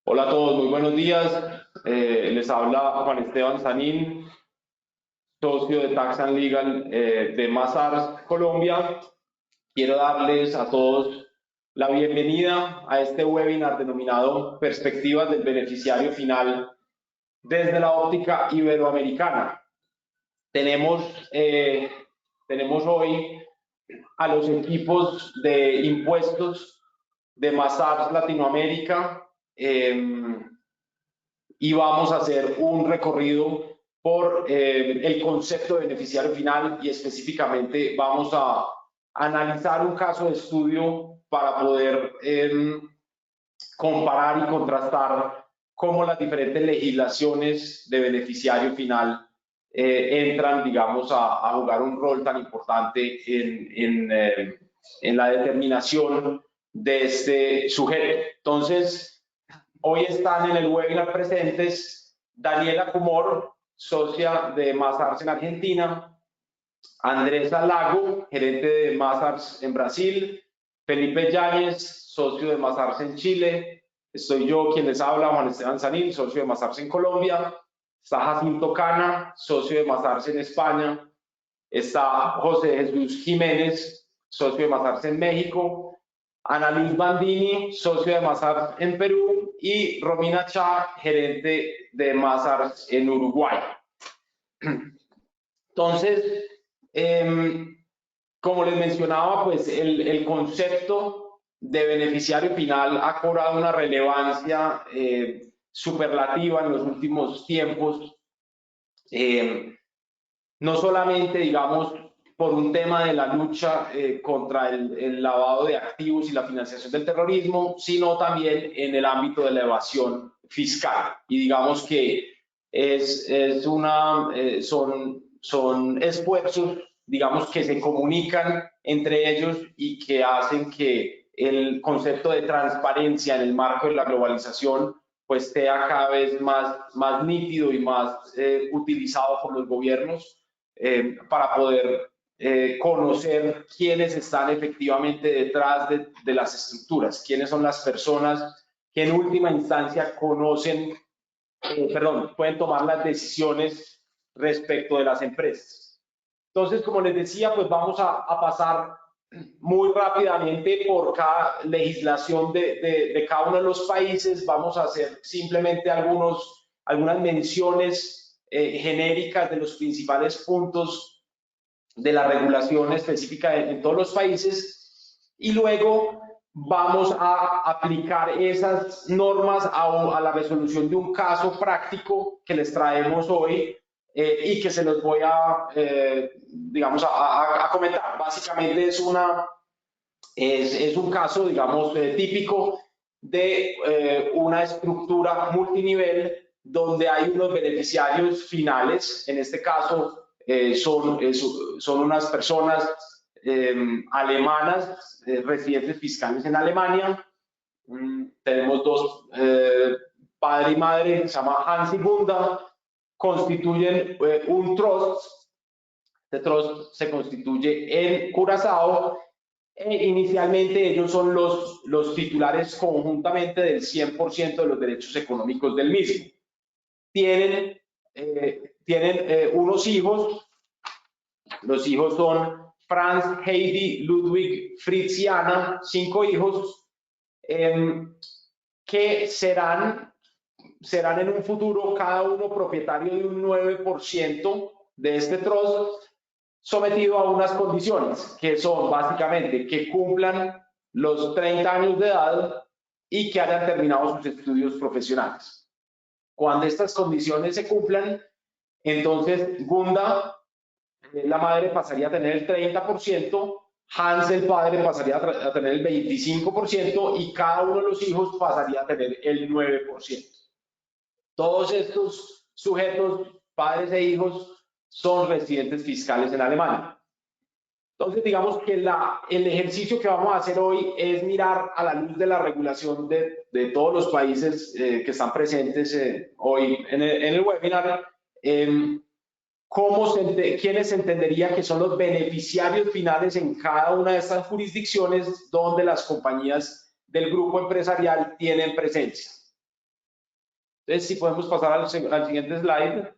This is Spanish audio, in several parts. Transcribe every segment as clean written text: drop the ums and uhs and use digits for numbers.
Hola a todos, muy buenos días. Les habla Juan Esteban Sanín, socio de Tax and Legal de Mazars Colombia. Quiero darles a todos la bienvenida a este webinar denominado Perspectivas del Beneficiario Final desde la óptica iberoamericana. Tenemos, eh, tenemos hoy a los equipos de impuestos de Mazars Latinoamérica. Y vamos a hacer un recorrido por el concepto de beneficiario final y específicamente vamos a analizar un caso de estudio para poder comparar y contrastar cómo las diferentes legislaciones de beneficiario final entran, digamos, a jugar un rol tan importante en la determinación de este sujeto. Entonces, hoy están en el webinar presentes Daniela Kumor, socia de Mazars en Argentina, Andrés Lago, gerente de Mazars en Brasil, Felipe Yáñez, socio de Mazars en Chile, estoy yo quien les habla, Juan Esteban Sanín, socio de Mazars en Colombia, está Jacinto Cana, socio de Mazars en España, está José Jesús Jiménez, socio de Mazars en México, Annalise Bandini, socio de Mazars en Perú, y Romina Chá, gerente de Mazars en Uruguay. Entonces, como les mencionaba, pues el concepto de beneficiario final ha cobrado una relevancia superlativa en los últimos tiempos. No solamente, digamos, por un tema de la lucha contra el lavado de activos y la financiación del terrorismo, sino también en el ámbito de la evasión fiscal. Y digamos que son esfuerzos, digamos, que se comunican entre ellos y que hacen que el concepto de transparencia en el marco de la globalización pues sea cada vez más nítido y más utilizado por los gobiernos para poder conocer quiénes están efectivamente detrás de las estructuras, quiénes son las personas que en última instancia conocen, pueden tomar las decisiones respecto de las empresas. Entonces, como les decía, pues vamos a pasar muy rápidamente por cada legislación de cada uno de los países. Vamos a hacer simplemente algunas menciones genéricas de los principales puntos de la regulación específica en todos los países y luego vamos a aplicar esas normas a la resolución de un caso práctico que les traemos hoy y que se los voy a, digamos, a comentar. Básicamente es un caso, digamos, típico de una estructura multinivel donde hay unos beneficiarios finales, en este caso son unas personas alemanas, residentes fiscales en Alemania. Tenemos dos, padre y madre, se llama Hans y Gunda, constituyen un trust. Este trust se constituye en Curazao e inicialmente ellos son los titulares conjuntamente del 100% de los derechos económicos del mismo. Tienen unos hijos, los hijos son Franz, Heidi, Ludwig, Fritz y Anna, 5 hijos que serán en un futuro cada uno propietario de un 9% de este trust, sometido a unas condiciones que son básicamente que cumplan los 30 años de edad y que hayan terminado sus estudios profesionales. Cuando estas condiciones se cumplan, entonces Gunda, la madre, pasaría a tener el 30%, Hans, el padre, pasaría a tener el 25% y cada uno de los hijos pasaría a tener el 9%. Todos estos sujetos, padres e hijos, son residentes fiscales en Alemania. Entonces, digamos que el ejercicio que vamos a hacer hoy es mirar a la luz de la regulación de todos los países que están presentes hoy en el webinar, quiénes se entendería que son los beneficiarios finales en cada una de estas jurisdicciones donde las compañías del grupo empresarial tienen presencia. Entonces, si podemos pasar al siguiente slide,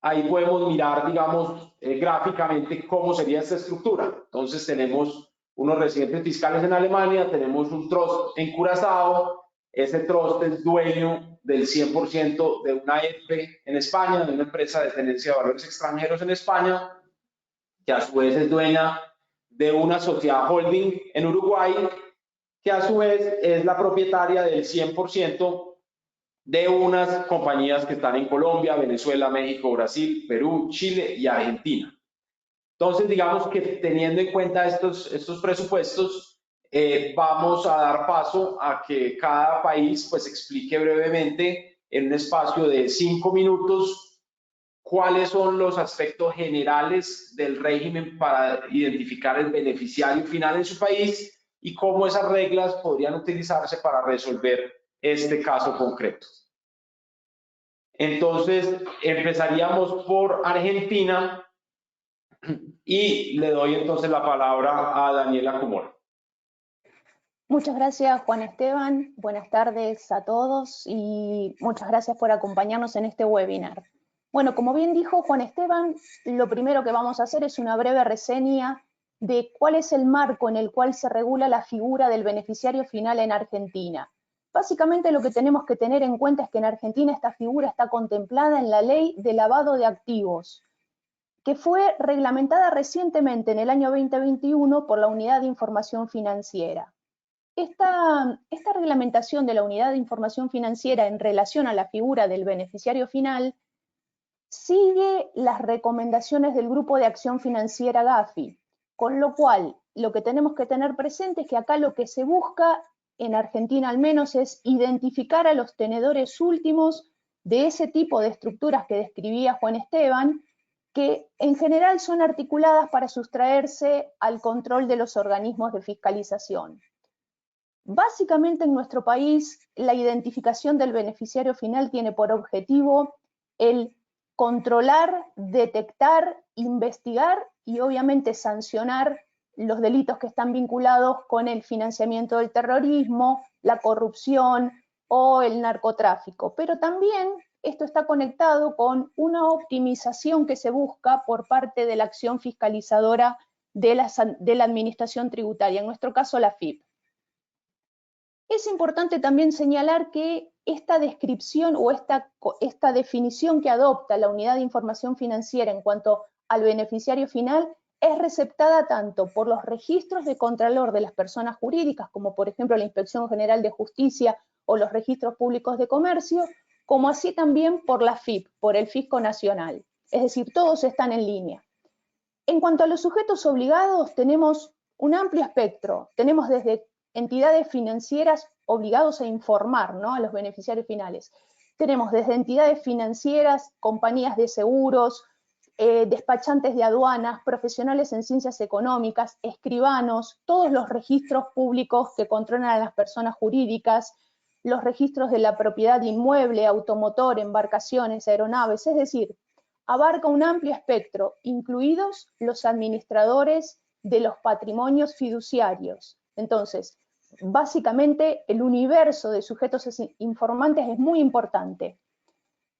ahí podemos mirar, digamos, gráficamente cómo sería esta estructura. Entonces, tenemos unos residentes fiscales en Alemania, tenemos un trust en Curazao, ese trust es dueño del 100% de una EFE en España, de una empresa de tenencia de valores extranjeros en España, que a su vez es dueña de una sociedad holding en Uruguay, que a su vez es la propietaria del 100% de unas compañías que están en Colombia, Venezuela, México, Brasil, Perú, Chile y Argentina. Entonces, digamos que teniendo en cuenta estos presupuestos, vamos a dar paso a que cada país pues explique brevemente en un espacio de 5 minutos cuáles son los aspectos generales del régimen para identificar el beneficiario final en su país y cómo esas reglas podrían utilizarse para resolver este caso concreto. Entonces, empezaríamos por Argentina y le doy entonces la palabra a Daniela Comora. Muchas gracias, Juan Esteban. Buenas tardes a todos y muchas gracias por acompañarnos en este webinar. Bueno, como bien dijo Juan Esteban, lo primero que vamos a hacer es una breve reseña de cuál es el marco en el cual se regula la figura del beneficiario final en Argentina. Básicamente lo que tenemos que tener en cuenta es que en Argentina esta figura está contemplada en la Ley de Lavado de Activos, que fue reglamentada recientemente en el año 2021 por la Unidad de Información Financiera. Esta reglamentación de la Unidad de Información Financiera en relación a la figura del beneficiario final sigue las recomendaciones del Grupo de Acción Financiera GAFI, con lo cual lo que tenemos que tener presente es que acá lo que se busca, en Argentina al menos, es identificar a los tenedores últimos de ese tipo de estructuras que describía Juan Esteban, que en general son articuladas para sustraerse al control de los organismos de fiscalización. Básicamente en nuestro país la identificación del beneficiario final tiene por objetivo el controlar, detectar, investigar y obviamente sancionar los delitos que están vinculados con el financiamiento del terrorismo, la corrupción o el narcotráfico. Pero también esto está conectado con una optimización que se busca por parte de la acción fiscalizadora de la administración tributaria, en nuestro caso la FIP. Es importante también señalar que esta descripción o esta definición que adopta la Unidad de Información Financiera en cuanto al beneficiario final es receptada tanto por los registros de contralor de las personas jurídicas, como por ejemplo la Inspección General de Justicia o los registros públicos de comercio, como así también por la FIP, por el Fisco Nacional. Es decir, todos están en línea. En cuanto a los sujetos obligados, tenemos un amplio espectro. Tenemos desde entidades financieras obligados a informar, ¿no?, a los beneficiarios finales. Tenemos desde entidades financieras, compañías de seguros, despachantes de aduanas, profesionales en ciencias económicas, escribanos, todos los registros públicos que controlan a las personas jurídicas, los registros de la propiedad inmueble, automotor, embarcaciones, aeronaves, es decir, abarca un amplio espectro, incluidos los administradores de los patrimonios fiduciarios. Entonces, básicamente el universo de sujetos informantes es muy importante.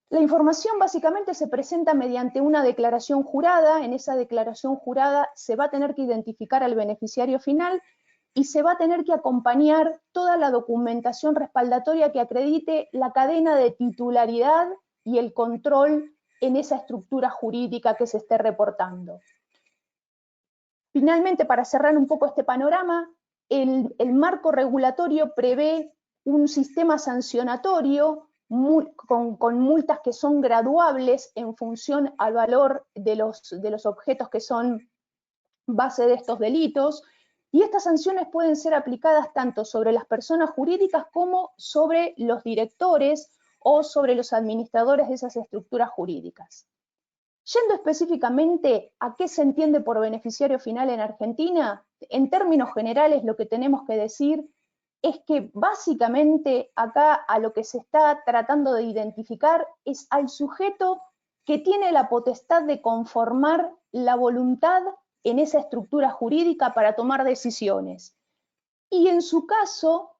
La información básicamente se presenta mediante una declaración jurada. En esa declaración jurada se va a tener que identificar al beneficiario final y se va a tener que acompañar toda la documentación respaldatoria que acredite la cadena de titularidad y el control en esa estructura jurídica que se esté reportando. Finalmente, para cerrar un poco este panorama, el marco regulatorio prevé un sistema sancionatorio con multas que son graduables en función al valor de los objetos que son base de estos delitos, y estas sanciones pueden ser aplicadas tanto sobre las personas jurídicas como sobre los directores o sobre los administradores de esas estructuras jurídicas. Yendo específicamente a qué se entiende por beneficiario final en Argentina, en términos generales lo que tenemos que decir es que básicamente acá a lo que se está tratando de identificar es al sujeto que tiene la potestad de conformar la voluntad en esa estructura jurídica para tomar decisiones. Y en su caso,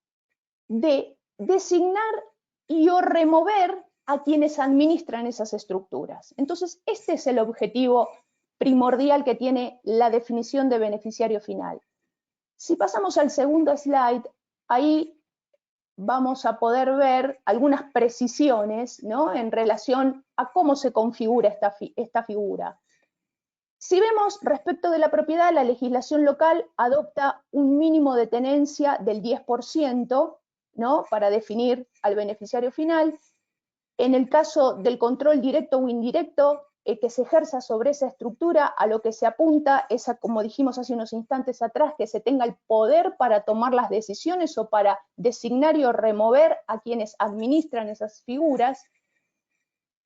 de designar y o remover a quienes administran esas estructuras. Entonces, este es el objetivo primordial que tiene la definición de beneficiario final. Si pasamos al segundo slide, ahí vamos a poder ver algunas precisiones, ¿no?, en relación a cómo se configura esta figura. Si vemos respecto de la propiedad, la legislación local adopta un mínimo de tenencia del 10%, ¿no?, para definir al beneficiario final. En el caso del control directo o indirecto que se ejerza sobre esa estructura, a lo que se apunta es, como dijimos hace unos instantes atrás, que se tenga el poder para tomar las decisiones o para designar y o remover a quienes administran esas figuras.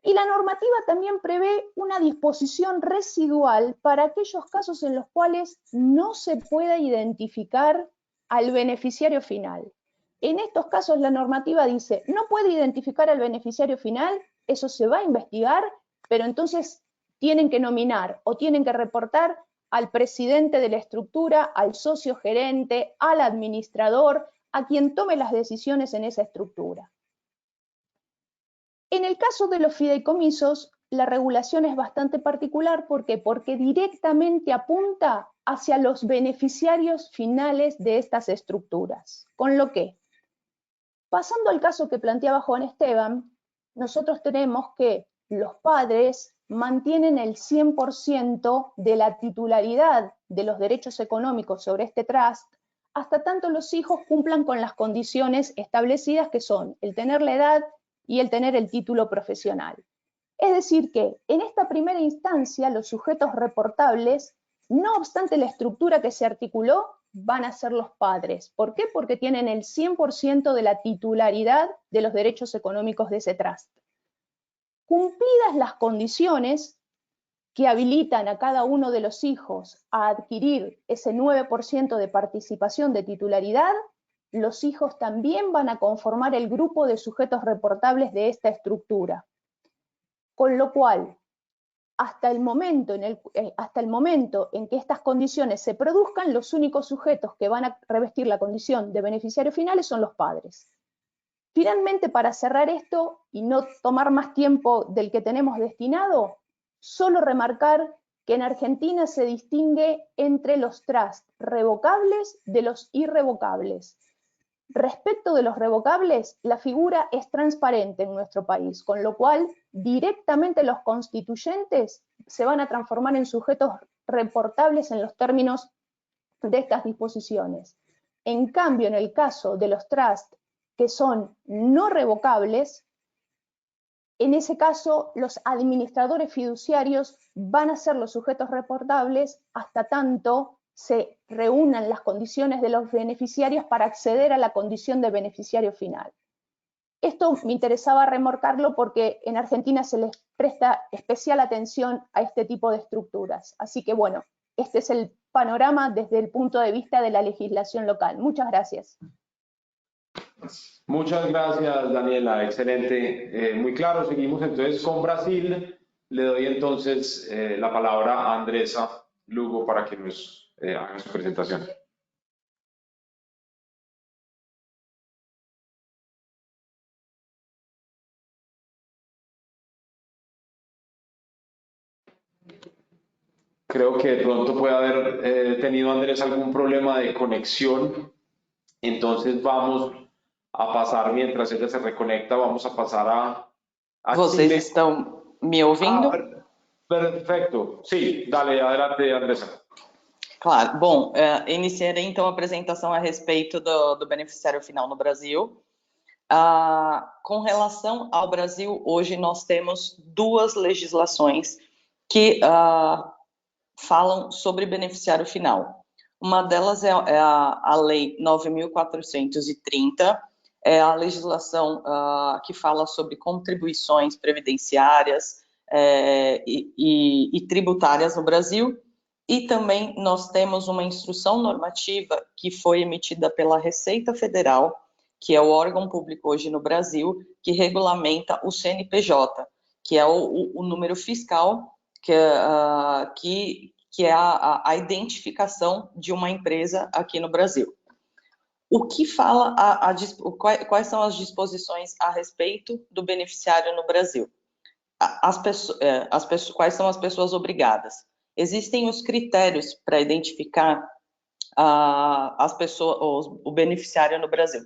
Y la normativa también prevé una disposición residual para aquellos casos en los cuales no se pueda identificar al beneficiario final. En estos casos la normativa dice, no puede identificar al beneficiario final, eso se va a investigar, pero entonces tienen que nominar o tienen que reportar al presidente de la estructura, al socio gerente, al administrador, a quien tome las decisiones en esa estructura. En el caso de los fideicomisos, la regulación es bastante particular. ¿Por qué? Porque directamente apunta hacia los beneficiarios finales de estas estructuras. Con lo que, pasando al caso que planteaba Juan Esteban, nosotros tenemos que los padres mantienen el 100% de la titularidad de los derechos económicos sobre este trust, hasta tanto los hijos cumplan con las condiciones establecidas, que son el tener la edad y el tener el título profesional. Es decir que en esta primera instancia los sujetos reportables, no obstante la estructura que se articuló, van a ser los padres. ¿Por qué? Porque tienen el 100% de la titularidad de los derechos económicos de ese trust. Cumplidas las condiciones que habilitan a cada uno de los hijos a adquirir ese 9% de participación de titularidad, los hijos también van a conformar el grupo de sujetos reportables de esta estructura. Con lo cual, hasta el momento en que estas condiciones se produzcan, los únicos sujetos que van a revestir la condición de beneficiarios finales son los padres. Finalmente, para cerrar esto y no tomar más tiempo del que tenemos destinado, solo remarcar que en Argentina se distingue entre los trusts revocables de los irrevocables. Respecto de los revocables, la figura es transparente en nuestro país, con lo cual directamente los constituyentes se van a transformar en sujetos reportables en los términos de estas disposiciones. En cambio, en el caso de los trusts que son no revocables, en ese caso los administradores fiduciarios van a ser los sujetos reportables hasta tanto se reúnan las condiciones de los beneficiarios para acceder a la condición de beneficiario final. Esto me interesaba remarcarlo porque en Argentina se les presta especial atención a este tipo de estructuras. Así que bueno, este es el panorama desde el punto de vista de la legislación local. Muchas gracias. Muchas gracias, Daniela. Excelente. Muy claro. Seguimos entonces con Brasil. Le doy entonces la palabra a Andresa Lugo para que nos haga su presentación. Creo que de pronto puede haber tenido Andrés algún problema de conexión. Entonces vamos a pasar, mientras ella se reconecta, vamos a pasar a Vocês Chile. estão me ouvindo? Perfeito. Sim, dale, adelante, Andressa. Claro. Bom, iniciarei então a apresentação a respeito do beneficiário final no Brasil. Com relação ao Brasil, hoje nós temos duas legislações que falam sobre beneficiário final. Uma delas é a Lei 9.430, é a legislação que fala sobre contribuições previdenciárias e tributárias no Brasil. E também nós temos uma instrução normativa que foi emitida pela Receita Federal, que é o órgão público hoje no Brasil, que regulamenta o CNPJ, que é o número fiscal, que é a identificação de uma empresa aqui no Brasil. O que fala, quais são as disposições a respeito do beneficiário no Brasil? Quais são as pessoas obrigadas? Existem os critérios para identificar o beneficiário no Brasil.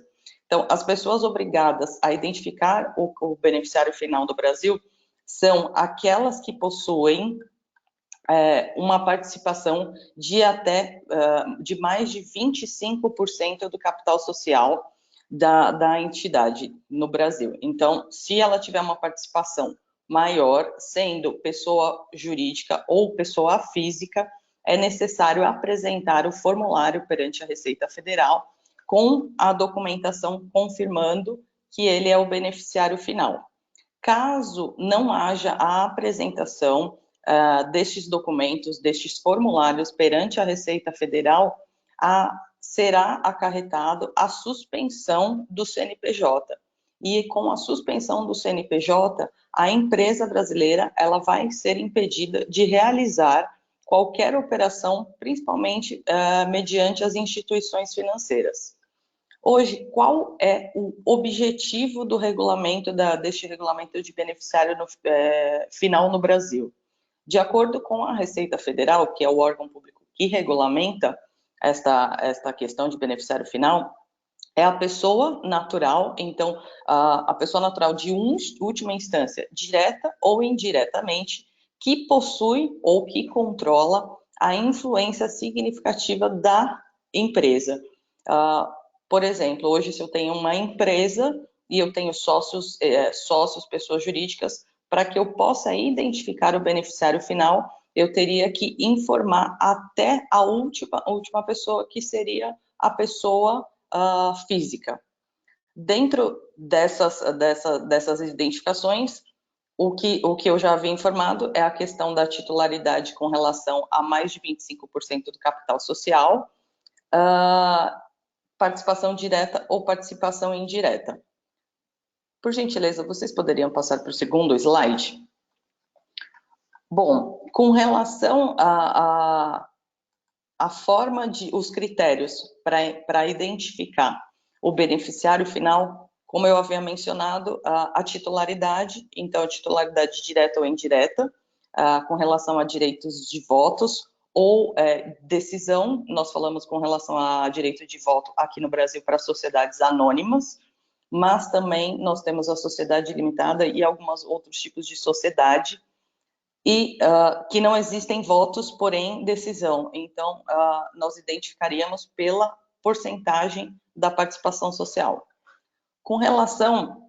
Então, as pessoas obrigadas a identificar o beneficiário final do Brasil são aquelas que possuem uma participação de mais de 25% do capital social da entidade no Brasil. Então, se ela tiver uma participação maior, sendo pessoa jurídica ou pessoa física, é necessário apresentar o formulário perante a Receita Federal com a documentação confirmando que ele é o beneficiário final. Caso não haja a apresentação destes documentos, destes formulários perante a Receita Federal, será acarretado a suspensão do CNPJ. E com a suspensão do CNPJ, a empresa brasileira ela vai ser impedida de realizar qualquer operação, principalmente mediante as instituições financeiras. Hoje, qual é o objetivo do regulamento, deste regulamento de beneficiário final no Brasil? De acordo com a Receita Federal, que é o órgão público que regulamenta esta questão de beneficiário final, é a pessoa natural, então, a pessoa natural de última instância, direta ou indiretamente, que possui ou que controla a influência significativa da empresa. Por exemplo, hoje, se eu tenho uma empresa e eu tenho sócios, pessoas jurídicas, para que eu possa identificar o beneficiário final, eu teria que informar até a última pessoa, que seria a pessoa física. Dentro dessas identificações, o que eu já havia informado é a questão da titularidade com relação a mais de 25% do capital social, participação direta ou participação indireta. Por gentileza, vocês poderiam passar para o segundo slide? Bom, com relação à forma os critérios para identificar o beneficiário final, como eu havia mencionado, a titularidade, então a titularidade direta ou indireta, com relação a direitos de votos, ou decisão, nós falamos com relação a direito de voto aqui no Brasil para sociedades anônimas, mas também nós temos a sociedade limitada e alguns outros tipos de sociedade, e que não existem votos, porém decisão. Então, nós identificaríamos pela porcentagem da participação social. Com relação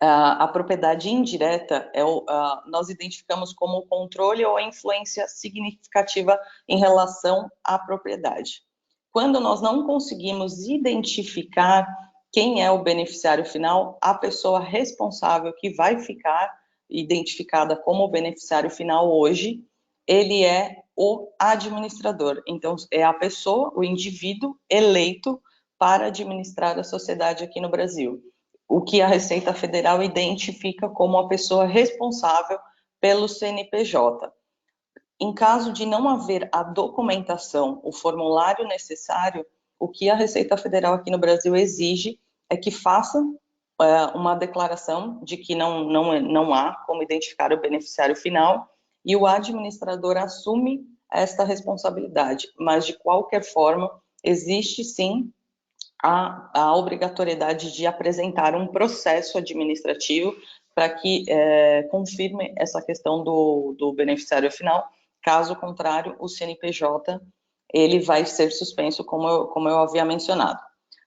a propriedade indireta, nós identificamos como o controle ou a influência significativa em relação à propriedade. Quando nós não conseguimos identificar quem é o beneficiário final, a pessoa responsável que vai ficar identificada como beneficiário final hoje, ele é o administrador. Então, é a pessoa, o indivíduo eleito para administrar a sociedade aqui no Brasil, o que a Receita Federal identifica como a pessoa responsável pelo CNPJ. Em caso de não haver a documentação, o formulário necessário, o que a Receita Federal aqui no Brasil exige é que faça uma declaração de que não há como identificar o beneficiário final e o administrador assume esta responsabilidade, mas de qualquer forma existe sim a obrigatoriedade de apresentar um processo administrativo para que confirme essa questão do beneficiário final. Caso contrário, o CNPJ ele vai ser suspenso, como eu havia mencionado.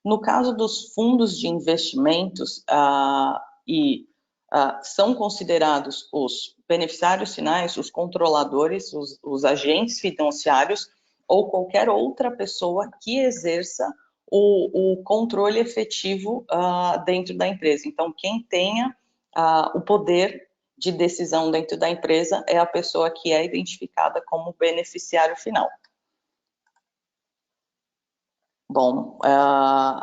No caso dos fundos de investimentos, são considerados os beneficiários finais, os controladores, os agentes financiários ou qualquer outra pessoa que exerça o controle efetivo dentro da empresa. Então, quem tenha o poder de decisão dentro da empresa é a pessoa que é identificada como beneficiário final. Bom,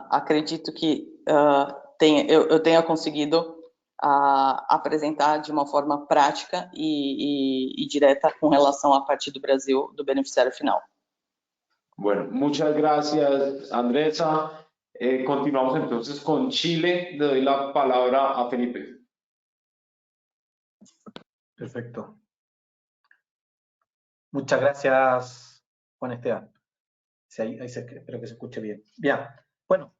acredito que eu tenha conseguido apresentar de uma forma prática e direta com relação à parte do Brasil do beneficiário final. Bueno, muchas gracias, Andresa. Continuamos entonces con Chile. Le doy la palabra a Felipe. Perfecto. Muchas gracias, Juan Esteban. Sí, espero que se escuche bien. Bien, bueno,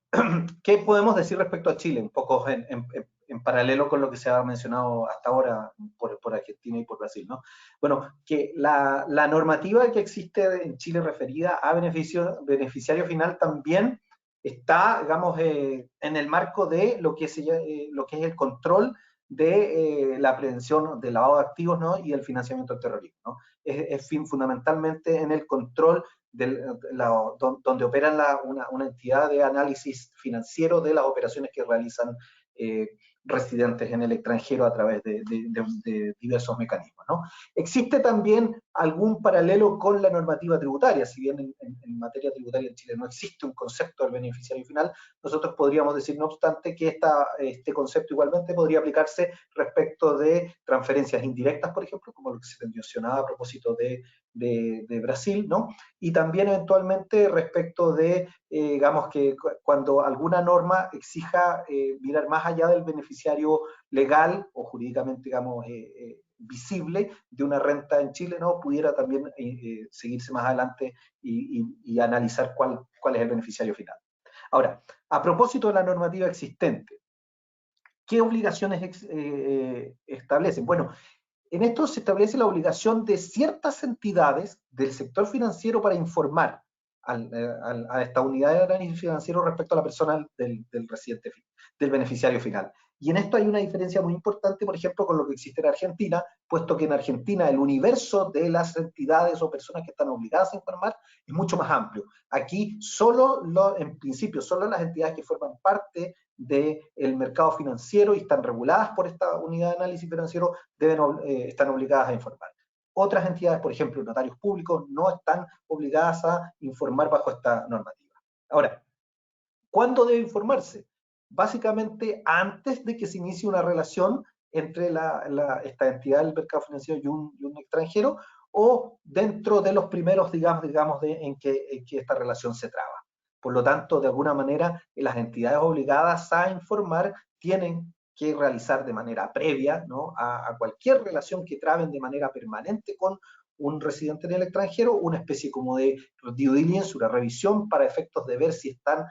¿qué podemos decir respecto a Chile? Un poco en paralelo con lo que se ha mencionado hasta ahora por Argentina y por Brasil, ¿no? Bueno, que la normativa que existe en Chile referida a beneficiario final también está, digamos, en el marco de lo que es el control de la prevención del lavado de activos, ¿no? Y el financiamiento del terrorismo, ¿no? Es fundamentalmente en el control donde opera una entidad de análisis financiero de las operaciones que realizan residentes en el extranjero a través de diversos mecanismos, ¿no? Existe también algún paralelo con la normativa tributaria. Si bien en materia tributaria en Chile no existe un concepto del beneficiario final, nosotros podríamos decir, no obstante, que este concepto igualmente podría aplicarse respecto de transferencias indirectas, por ejemplo, como lo que se mencionaba a propósito de Brasil, ¿no? Y también eventualmente respecto de, digamos, que cuando alguna norma exija mirar más allá del beneficiario legal o jurídicamente, digamos, visible de una renta en Chile, ¿no? Pudiera también seguirse más adelante y analizar cuál es el beneficiario final. Ahora, a propósito de la normativa existente, ¿qué obligaciones establecen? Bueno, en esto se establece la obligación de ciertas entidades del sector financiero para informar a esta unidad de análisis financiero respecto a la persona del beneficiario final. Y en esto hay una diferencia muy importante, por ejemplo, con lo que existe en Argentina, puesto que en Argentina el universo de las entidades o personas que están obligadas a informar es mucho más amplio. Aquí en principio, solo las entidades que forman parte del mercado financiero y están reguladas por esta unidad de análisis financiero están obligadas a informar. Otras entidades, por ejemplo, notarios públicos, no están obligadas a informar bajo esta normativa. Ahora, ¿cuándo debe informarse? Básicamente antes de que se inicie una relación entre esta entidad del mercado financiero y un extranjero, o dentro de los primeros, digamos en que esta relación se traba. Por lo tanto, de alguna manera, las entidades obligadas a informar tienen que realizar de manera previa, ¿no? a cualquier relación que traben de manera permanente con un residente en el extranjero, una especie como de due diligence, una revisión para efectos de ver si están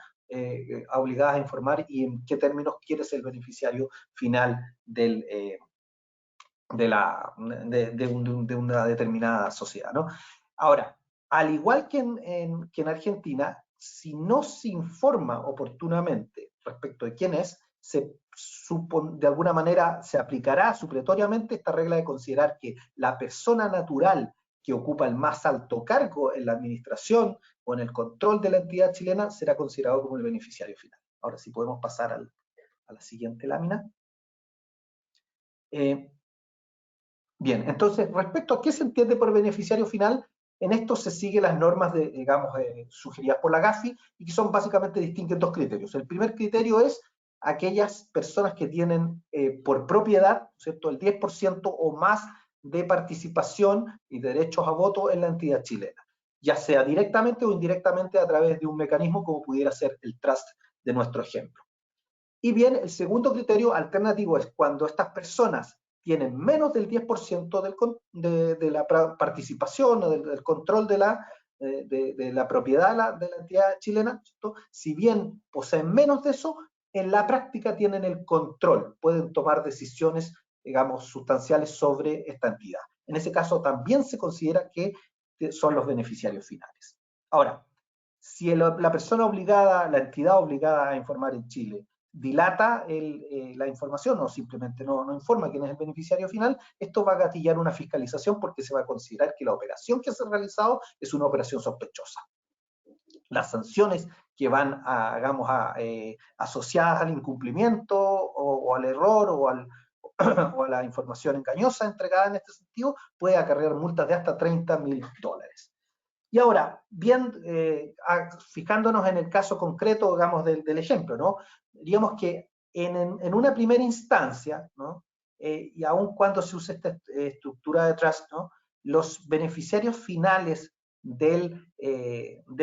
obligadas a informar y en qué términos quiere ser el beneficiario final de una determinada sociedad, ¿no? Ahora, al igual que en Argentina, si no se informa oportunamente respecto de quién es, de alguna manera se aplicará supletoriamente esta regla de considerar que la persona natural que ocupa el más alto cargo en la administración o en el control de la entidad chilena será considerado como el beneficiario final. Ahora, si podemos pasar a la siguiente lámina. Bien, entonces, respecto a qué se entiende por beneficiario final, en esto se siguen las normas, digamos, sugeridas por la GAFI, y que son básicamente distinguen dos criterios. El primer criterio es aquellas personas que tienen por propiedad, ¿cierto?, el 10% o más de participación y derechos a voto en la entidad chilena, ya sea directamente o indirectamente a través de un mecanismo como pudiera ser el trust de nuestro ejemplo. Y bien, el segundo criterio alternativo es cuando estas personas tienen menos del 10% de la participación o del control de la propiedad de la entidad chilena, ¿cierto? Si bien poseen menos de eso, en la práctica tienen el control, pueden tomar decisiones, digamos, sustanciales sobre esta entidad. En ese caso también se considera que son los beneficiarios finales. Ahora, si la persona obligada, la entidad obligada a informar en Chile, dilata la información o simplemente no informa quién es el beneficiario final, esto va a gatillar una fiscalización porque se va a considerar que la operación que se ha realizado es una operación sospechosa. Las sanciones que van, asociadas al incumplimiento o al error o a la información engañosa entregada en este sentido, puede acarrear multas de hasta $30.000. Y ahora, bien, fijándonos en el caso concreto, digamos, del ejemplo, ¿no? Diríamos que en una primera instancia, ¿no? Y aun cuando se use esta estructura de trust, ¿no? Los beneficiarios finales de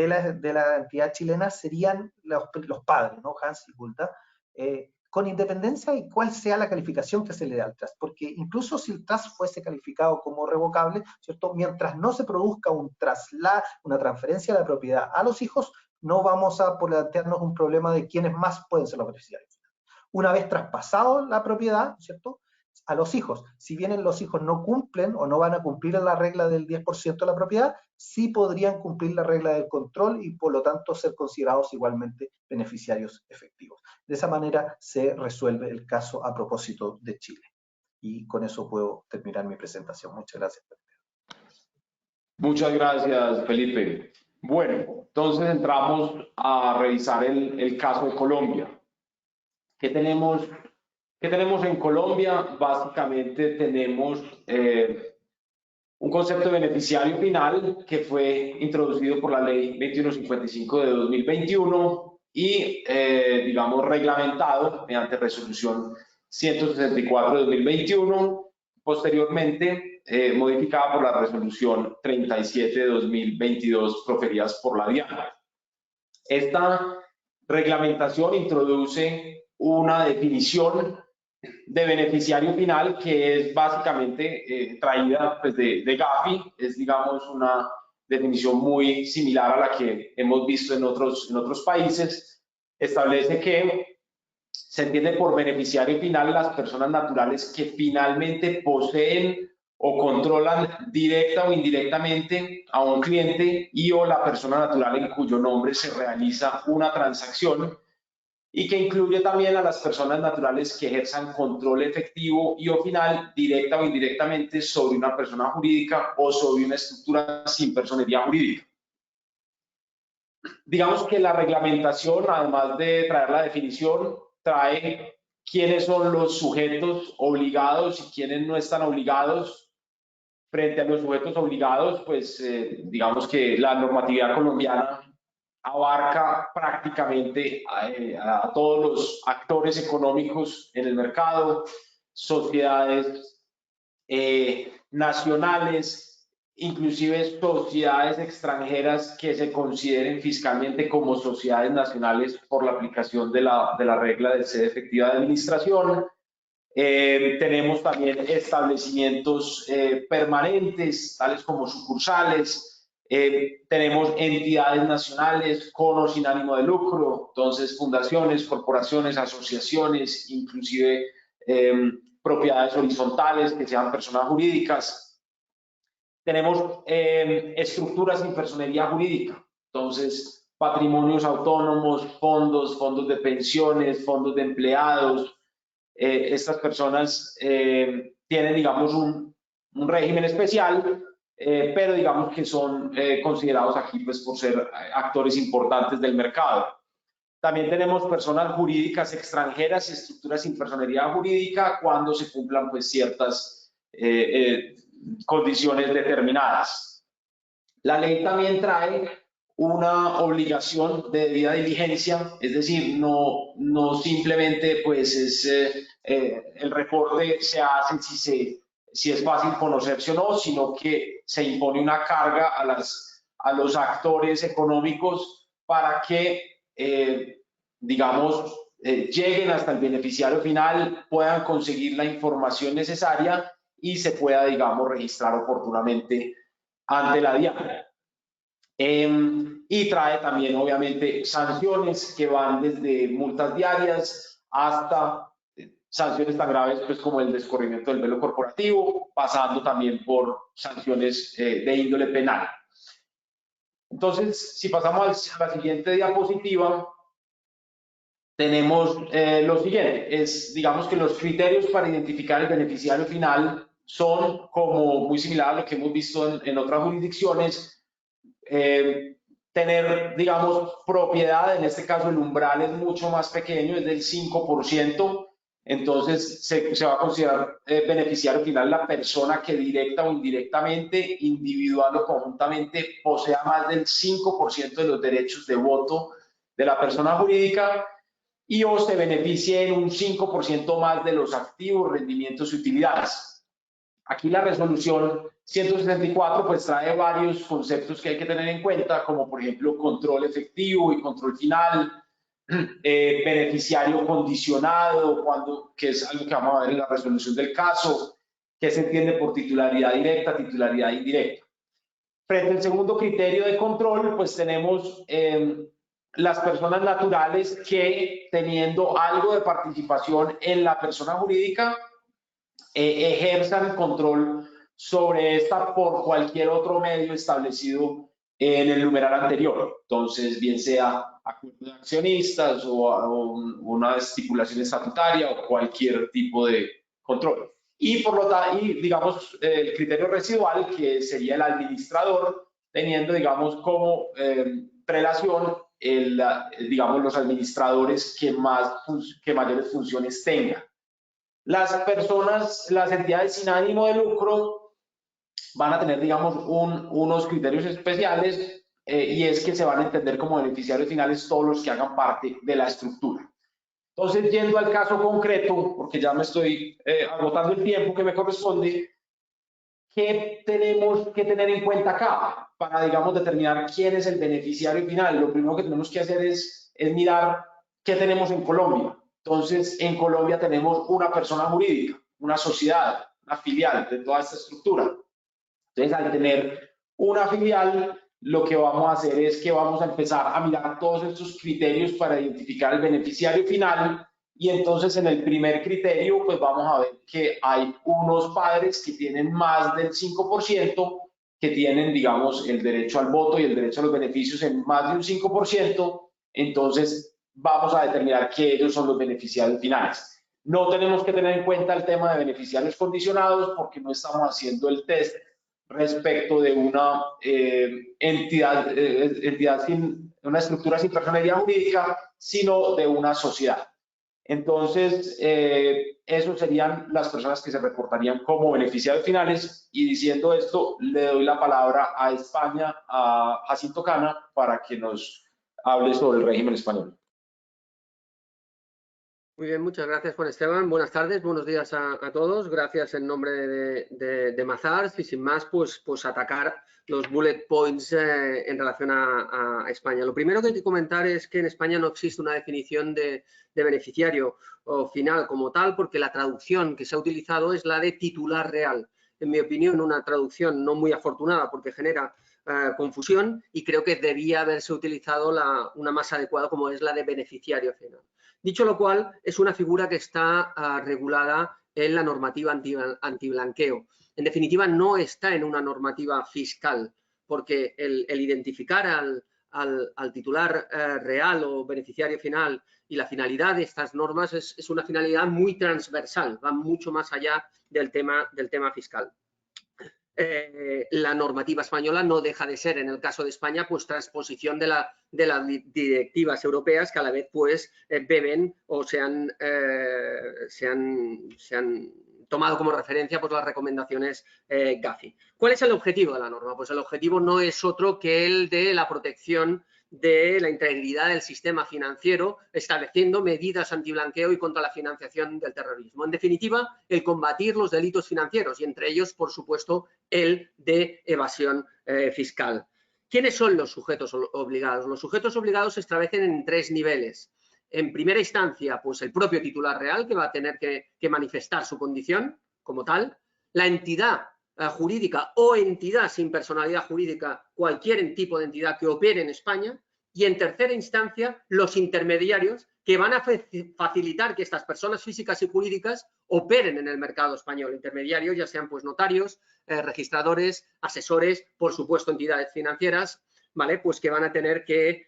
la entidad chilena serían los padres, ¿no? Hans y Hulda, con independencia de cuál sea la calificación que se le dé al trust, porque incluso si el trust fuese calificado como revocable, ¿cierto? Mientras no se produzca un traslado, una transferencia de la propiedad a los hijos, no vamos a plantearnos un problema de quiénes más pueden ser los beneficiarios. Una vez traspasado la propiedad, ¿cierto?, a los hijos, si bien los hijos no cumplen o no van a cumplir la regla del 10% de la propiedad, sí podrían cumplir la regla del control y por lo tanto ser considerados igualmente beneficiarios efectivos. De esa manera se resuelve el caso a propósito de Chile. Y con eso puedo terminar mi presentación. Muchas gracias. Muchas gracias, Felipe. Bueno, entonces entramos a revisar el caso de Colombia. ¿Qué tenemos en Colombia? Básicamente tenemos un concepto de beneficiario final que fue introducido por la Ley 2155 de 2021 y, digamos, reglamentado mediante Resolución 164 de 2021, posteriormente modificada por la Resolución 37 de 2022 proferidas por la DIAN. Esta reglamentación introduce una definición de beneficiario final que es básicamente traída pues, de Gafi, es digamos una definición muy similar a la que hemos visto en otros países. Establece que se entiende por beneficiario final las personas naturales que finalmente poseen o controlan directa o indirectamente a un cliente y o la persona natural en cuyo nombre se realiza una transacción, y que incluye también a las personas naturales que ejerzan control efectivo y o final, directa o indirectamente, sobre una persona jurídica o sobre una estructura sin personería jurídica. Digamos que la reglamentación, además de traer la definición, trae quiénes son los sujetos obligados y quiénes no están obligados. Frente a los sujetos obligados, pues digamos que la normatividad colombiana abarca prácticamente a todos los actores económicos en el mercado, sociedades nacionales, inclusive sociedades extranjeras que se consideren fiscalmente como sociedades nacionales por la aplicación de la regla de sede efectiva de administración. Tenemos también establecimientos permanentes, tales como sucursales. Tenemos entidades nacionales con o sin ánimo de lucro, entonces fundaciones, corporaciones, asociaciones, inclusive propiedades horizontales que sean personas jurídicas. Tenemos estructuras sin personería jurídica, entonces patrimonios autónomos, fondos de pensiones, fondos de empleados. Estas personas tienen, digamos, un régimen especial, pero digamos que son considerados aquí pues, por ser actores importantes del mercado. También tenemos personas jurídicas extranjeras y estructuras sin personería jurídica cuando se cumplan pues, ciertas condiciones determinadas. La ley también trae una obligación de debida diligencia, es decir, no simplemente pues es el reporte se hace si es fácil conocerse o no, sino que se impone una carga a los actores económicos para que, digamos, lleguen hasta el beneficiario final, puedan conseguir la información necesaria y se pueda, digamos, registrar oportunamente ante la DIAN. Y trae también, obviamente, sanciones que van desde multas diarias hasta sanciones tan graves pues, como el descorrimiento del velo corporativo, pasando también por sanciones de índole penal. Entonces, si pasamos a la siguiente diapositiva, tenemos lo siguiente, digamos que los criterios para identificar el beneficiario final son como muy similar a lo que hemos visto en otras jurisdicciones. Tener, digamos, propiedad, en este caso el umbral es mucho más pequeño, es del 5%, entonces se va a considerar beneficiario final la persona que directa o indirectamente, individual o conjuntamente, posea más del 5% de los derechos de voto de la persona jurídica y o se beneficie en un 5% más de los activos, rendimientos y utilidades. Aquí la resolución 164 pues trae varios conceptos que hay que tener en cuenta, como por ejemplo control efectivo y control final, beneficiario condicionado, que es algo que vamos a ver en la resolución del caso, que se entiende por titularidad directa, titularidad indirecta. Frente al segundo criterio de control, pues tenemos las personas naturales que, teniendo algo de participación en la persona jurídica, ejerzan control sobre esta por cualquier otro medio establecido en el numeral anterior. Entonces, bien sea acuerdo de accionistas o una estipulación estatutaria o cualquier tipo de control. Y por lo tanto, digamos, el criterio residual, que sería el administrador, teniendo, digamos, como relación digamos, los administradores que mayores funciones tengan. Las personas, las entidades sin ánimo de lucro van a tener, digamos, unos criterios especiales y es que se van a entender como beneficiarios finales todos los que hagan parte de la estructura. Entonces, yendo al caso concreto, porque ya me estoy agotando el tiempo que me corresponde, ¿qué tenemos que tener en cuenta acá para, digamos, determinar quién es el beneficiario final? Lo primero que tenemos que hacer es mirar qué tenemos en Colombia. Entonces, en Colombia tenemos una persona jurídica, una sociedad, una filial de toda esta estructura. Entonces, al tener una filial, lo que vamos a hacer es que vamos a empezar a mirar todos estos criterios para identificar el beneficiario final. Y entonces, en el primer criterio, pues vamos a ver que hay unos padres que tienen más del 5%, que tienen, digamos, el derecho al voto y el derecho a los beneficios en más de un 5%. Entonces, vamos a determinar que ellos son los beneficiarios finales. No tenemos que tener en cuenta el tema de beneficiarios condicionados porque no estamos haciendo el test respecto de una entidad sin una estructura sin personería jurídica, sino de una sociedad. Entonces, esos serían las personas que se reportarían como beneficiarios finales. Y diciendo esto, le doy la palabra a España, a Jacinto Cana, para que nos hable sobre el régimen español. Muy bien, muchas gracias, Juan Esteban. Buenas tardes, buenos días a todos. Gracias en nombre de Mazars y sin más, pues atacar los bullet points en relación a España. Lo primero que hay que comentar es que en España no existe una definición de beneficiario final como tal, porque la traducción que se ha utilizado es la de titular real. En mi opinión, una traducción no muy afortunada porque genera confusión y creo que debía haberse utilizado una más adecuada como es la de beneficiario final. Dicho lo cual, es una figura que está regulada en la normativa antiblanqueo. En definitiva, no está en una normativa fiscal, porque el identificar al titular real o beneficiario final y la finalidad de estas normas es una finalidad muy transversal, va mucho más allá del tema fiscal. La normativa española no deja de ser, en el caso de España, pues transposición de las directivas europeas que a la vez pues beben o se han tomado como referencia pues las recomendaciones Gafi. ¿Cuál es el objetivo de la norma? Pues el objetivo no es otro que el de la protección de la integridad del sistema financiero, estableciendo medidas antiblanqueo y contra la financiación del terrorismo. En definitiva, el combatir los delitos financieros y entre ellos, por supuesto, el de evasión fiscal. ¿Quiénes son los sujetos obligados? Los sujetos obligados se establecen en 3 niveles. En primera instancia, pues el propio titular real, que va a tener que manifestar su condición como tal, la entidad jurídica o entidad sin personalidad jurídica, cualquier tipo de entidad que opere en España, y en tercera instancia los intermediarios que van a facilitar que estas personas físicas y jurídicas operen en el mercado español. Intermediarios ya sean pues notarios, registradores, asesores, por supuesto entidades financieras, ¿vale? Pues que van a tener que,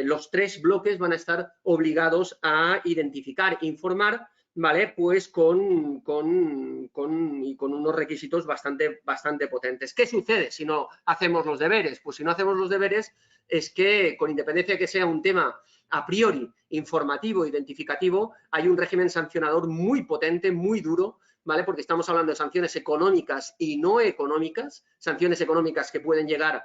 los 3 bloques van a estar obligados a identificar, informar, ¿vale? Pues con unos requisitos bastante potentes. ¿Qué sucede si no hacemos los deberes? Pues si no hacemos los deberes es que, con independencia de que sea un tema a priori informativo, identificativo, hay un régimen sancionador muy potente, muy duro, ¿vale? Porque estamos hablando de sanciones económicas y no económicas, sanciones económicas que pueden llegar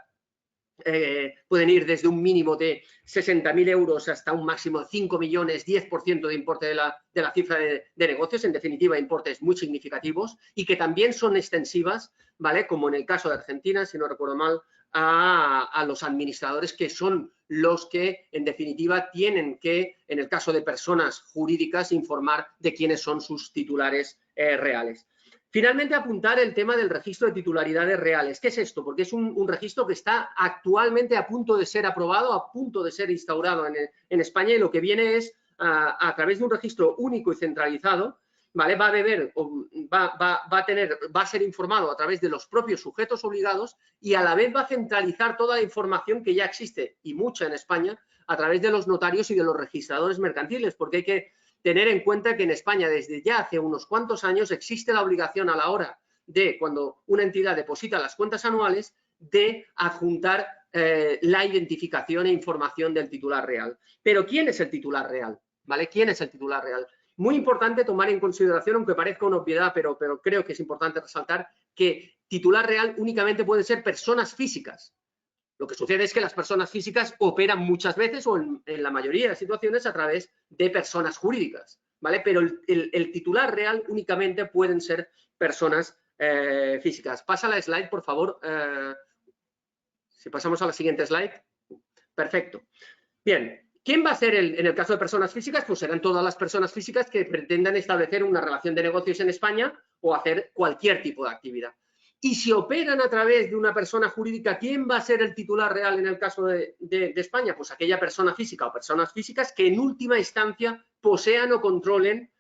pueden ir desde un mínimo de 60.000 euros hasta un máximo de 5 millones, 10% de importe de la cifra de negocios, en definitiva, importes muy significativos y que también son extensivas, ¿vale? Como en el caso de Argentina, si no recuerdo mal, a los administradores, que son los que, en definitiva, tienen que, en el caso de personas jurídicas, informar de quiénes son sus titulares reales. Finalmente, apuntar el tema del registro de titularidades reales. ¿Qué es esto? Porque es un registro que está actualmente a punto de ser aprobado, a punto de ser instaurado en España, y lo que viene es, a través de un registro único y centralizado, ¿vale? Va a ser informado a través de los propios sujetos obligados y a la vez va a centralizar toda la información que ya existe, y mucha en España, a través de los notarios y de los registradores mercantiles, porque hay que tener en cuenta que en España, desde ya hace unos cuantos años, existe la obligación a la hora de, cuando una entidad deposita las cuentas anuales, de adjuntar la identificación e información del titular real. Pero ¿quién es el titular real? ¿Vale? ¿Quién es el titular real? Muy importante tomar en consideración, aunque parezca una obviedad, pero creo que es importante resaltar, que titular real únicamente pueden ser personas físicas. Lo que sucede es que las personas físicas operan muchas veces, o en la mayoría de situaciones, a través de personas jurídicas, ¿vale? Pero el titular real únicamente pueden ser personas físicas. Pasa la slide, por favor. Si pasamos a la siguiente slide. Perfecto. Bien. ¿Quién va a ser en el caso de personas físicas? Pues serán todas las personas físicas que pretendan establecer una relación de negocios en España o hacer cualquier tipo de actividad. Y si operan a través de una persona jurídica, ¿quién va a ser el titular real en el caso de España? Pues aquella persona física o personas físicas que en última instancia posean o controlen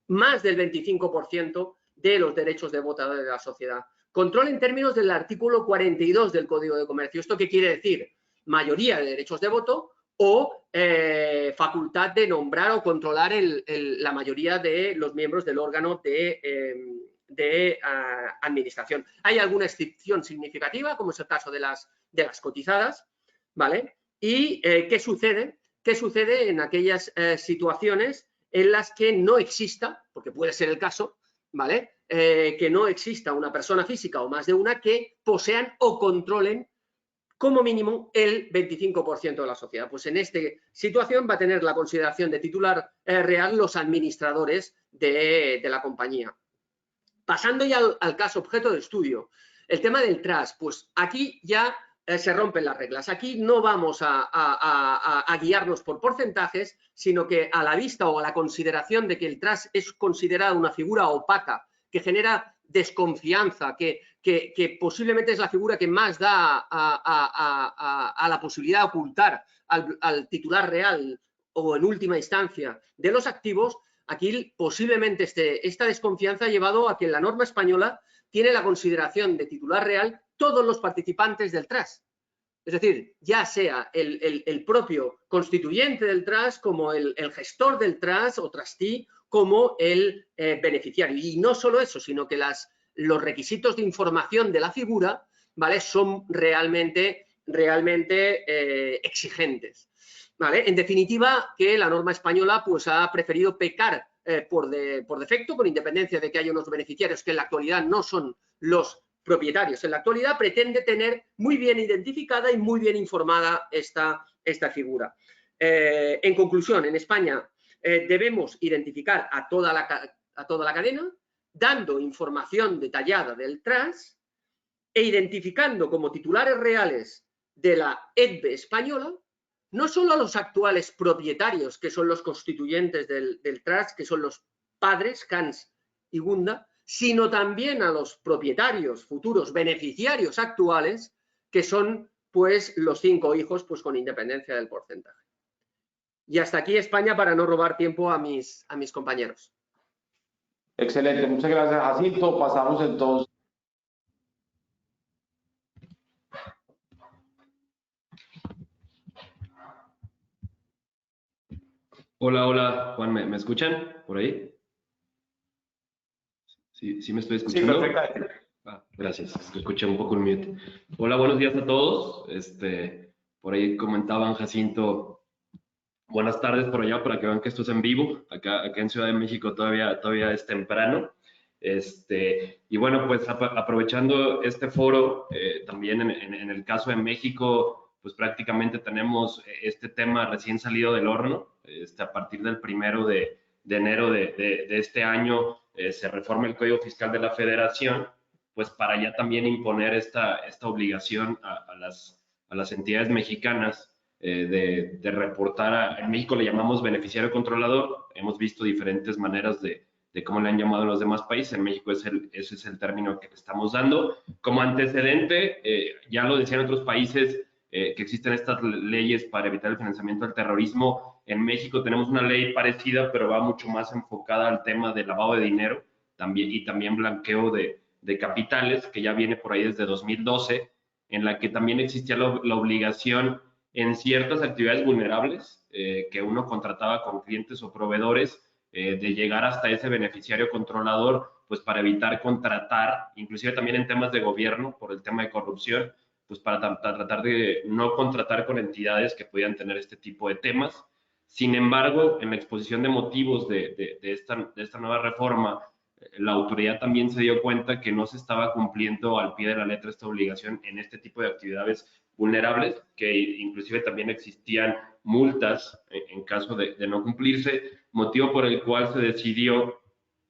más del 25% de los derechos de voto de la sociedad. Control en términos del artículo 42 del Código de Comercio. ¿Esto qué quiere decir? Mayoría de derechos de voto o facultad de nombrar o controlar la mayoría de los miembros del órgano de administración. Hay alguna excepción significativa, como es el caso de las cotizadas, ¿vale? ¿Y qué sucede? ¿Qué sucede en aquellas situaciones en las que no exista, porque puede ser el caso, ¿vale? Que no exista una persona física o más de una que posean o controlen como mínimo el 25% de la sociedad? Pues en esta situación va a tener la consideración de titular real los administradores de la compañía. Pasando ya al caso objeto de estudio, el tema del trust, pues aquí ya se rompen las reglas. Aquí no vamos a guiarnos por porcentajes, sino que a la vista o a la consideración de que el trust es considerado una figura opaca, que genera desconfianza, que posiblemente es la figura que más da a la posibilidad de ocultar al titular real o en última instancia de los activos. Aquí posiblemente esta desconfianza ha llevado a que en la norma española tiene la consideración de titular real todos los participantes del trust. Es decir, ya sea el propio constituyente del trust, como el gestor del trust o trustee, como el beneficiario. Y no solo eso, sino que los requisitos de información de la figura, ¿vale?, son realmente exigentes. ¿Vale? En definitiva, que la norma española pues, ha preferido pecar por defecto, con independencia de que haya unos beneficiarios que en la actualidad no son los propietarios. En la actualidad pretende tener muy bien identificada y muy bien informada esta figura. En conclusión, en España debemos identificar a toda la cadena, dando información detallada del trust e identificando como titulares reales de la EDBE española no solo a los actuales propietarios, que son los constituyentes del trust, que son los padres, Hans y Gunda, sino también a los propietarios futuros beneficiarios actuales, que son pues los 5 hijos, pues con independencia del porcentaje. Y hasta aquí España, para no robar tiempo a mis compañeros. Excelente, muchas gracias, Jacinto. Pasamos entonces. Hola, hola, Juan, ¿me escuchan por ahí? ¿Sí me estoy escuchando? Sí, perfectamente. Gracias, es que escuché un poco el mute. Hola, buenos días a todos. Por ahí comentaban, Jacinto, buenas tardes por allá, para que vean que esto es en vivo. Acá en Ciudad de México todavía es temprano. Y bueno, pues aprovechando este foro, también en el caso de México, pues prácticamente tenemos este tema recién salido del horno. A partir del 1 de enero de este año se reforma el Código Fiscal de la Federación, pues para ya también imponer esta obligación a las entidades mexicanas de reportar. En México le llamamos beneficiario controlador. Hemos visto diferentes maneras de cómo le han llamado a los demás países. En México ese es el término que le estamos dando. Como antecedente, ya lo decían otros países, que existen estas leyes para evitar el financiamiento del terrorismo. En México tenemos una ley parecida, pero va mucho más enfocada al tema de lavado de dinero y también blanqueo de capitales, que ya viene por ahí desde 2012, en la que también existía la obligación en ciertas actividades vulnerables que uno contrataba con clientes o proveedores, de llegar hasta ese beneficiario controlador, pues para evitar contratar, inclusive también en temas de gobierno, por el tema de corrupción, pues para tratar de no contratar con entidades que pudieran tener este tipo de temas. Sin embargo, en la exposición de motivos de esta nueva reforma, la autoridad también se dio cuenta que no se estaba cumpliendo al pie de la letra esta obligación en este tipo de actividades vulnerables, que inclusive también existían multas en caso de no cumplirse, motivo por el cual se decidió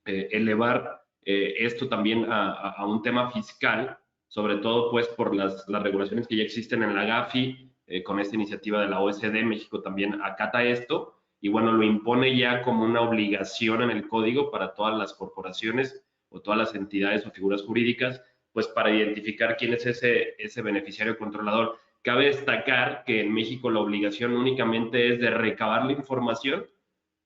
elevar esto también a un tema fiscal, sobre todo pues por las regulaciones que ya existen en la GAFI, con esta iniciativa de la OSD. México también acata esto y bueno, lo impone ya como una obligación en el código para todas las corporaciones o todas las entidades o figuras jurídicas, pues para identificar quién es ese beneficiario controlador. Cabe destacar que en México la obligación únicamente es de recabar la información,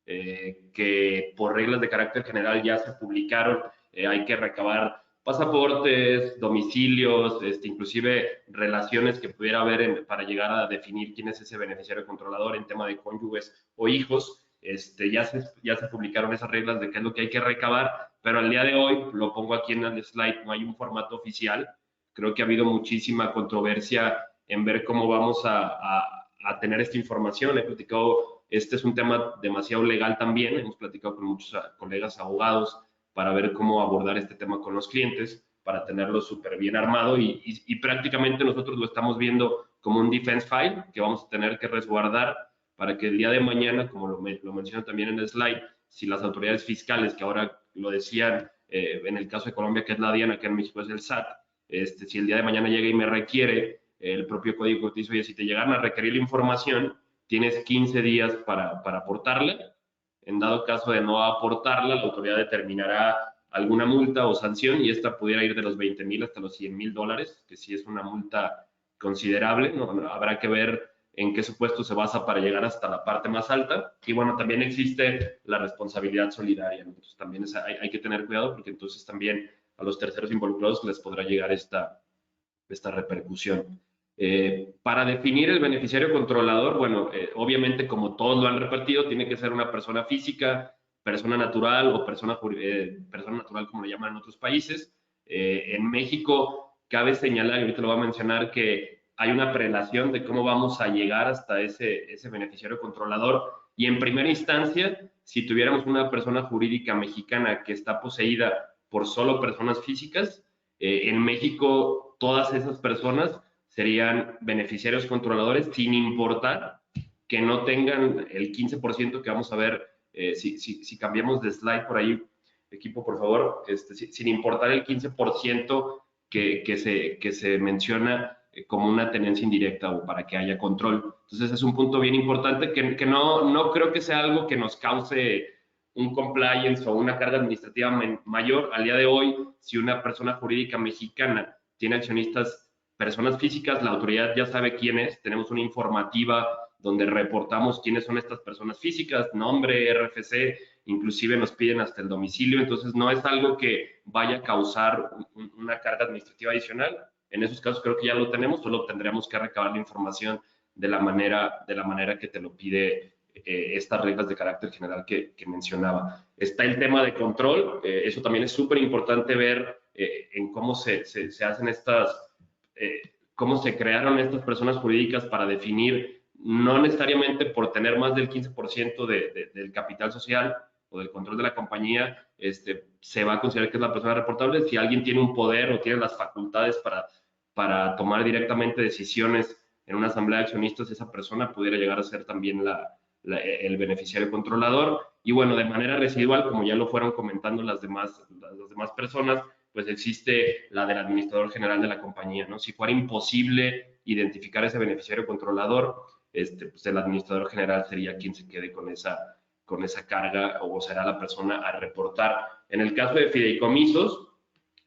que por reglas de carácter general ya se publicaron. Hay que recabar pasaportes, domicilios, inclusive relaciones que pudiera haber para llegar a definir quién es ese beneficiario controlador en tema de cónyuges o hijos. Ya se publicaron esas reglas de qué es lo que hay que recabar, pero al día de hoy, lo pongo aquí en el slide, no hay un formato oficial. Creo que ha habido muchísima controversia en ver cómo vamos a tener esta información. He platicado, este es un tema demasiado legal también, hemos platicado con muchos colegas abogados para ver cómo abordar este tema con los clientes, para tenerlo súper bien armado y prácticamente nosotros lo estamos viendo como un defense file que vamos a tener que resguardar para que el día de mañana, como lo menciono también en el slide, si las autoridades fiscales, que ahora lo decían en el caso de Colombia, que es la DIAN, que en México es el SAT, si el día de mañana llega y me requiere, el propio código te dice, oye, si te llegan a requerir la información, tienes 15 días para aportarla. En dado caso de no aportarla, la autoridad determinará alguna multa o sanción y esta pudiera ir de los 20,000 hasta los 100,000 dólares, que sí es una multa considerable. No, habrá que ver en qué supuesto se basa para llegar hasta la parte más alta. Y bueno, también existe la responsabilidad solidaria. Entonces también hay que tener cuidado porque entonces también a los terceros involucrados les podrá llegar esta repercusión. Para definir el beneficiario controlador, bueno, obviamente como todos lo han repartido, tiene que ser una persona física, persona natural o persona natural como le llaman en otros países. En México cabe señalar, y ahorita lo voy a mencionar, que hay una prelación de cómo vamos a llegar hasta ese beneficiario controlador. Y en primera instancia, si tuviéramos una persona jurídica mexicana que está poseída por solo personas físicas, en México todas esas personas serían beneficiarios controladores sin importar que no tengan el 15% que vamos a ver, si cambiamos de slide por ahí, equipo, por favor, sin importar el 15% que se menciona como una tenencia indirecta o para que haya control. Entonces es un punto bien importante que no creo que sea algo que nos cause un compliance o una carga administrativa mayor. Al día de hoy, si una persona jurídica mexicana tiene accionistas personas físicas, la autoridad ya sabe quién es. Tenemos una informativa donde reportamos quiénes son estas personas físicas, nombre, RFC, inclusive nos piden hasta el domicilio. Entonces no es algo que vaya a causar una carga administrativa adicional. En esos casos creo que ya lo tenemos, solo tendríamos que recabar la información de la manera que te lo pide estas reglas de carácter general que mencionaba. Está el tema de control, eso también es súper importante ver en cómo se hacen cómo se crearon estas personas jurídicas para definir, no necesariamente por tener más del 15% del capital social o del control de la compañía, se va a considerar que es la persona reportable. Si alguien tiene un poder o tiene las facultades para tomar directamente decisiones en una asamblea de accionistas esa persona pudiera llegar a ser también el beneficiario controlador. Y bueno, de manera residual, como ya lo fueron comentando las demás personas, pues existe la del administrador general de la compañía, ¿no? Si fuera imposible identificar ese beneficiario controlador, pues el administrador general sería quien se quede con esa carga, o será la persona a reportar. En el caso de fideicomisos,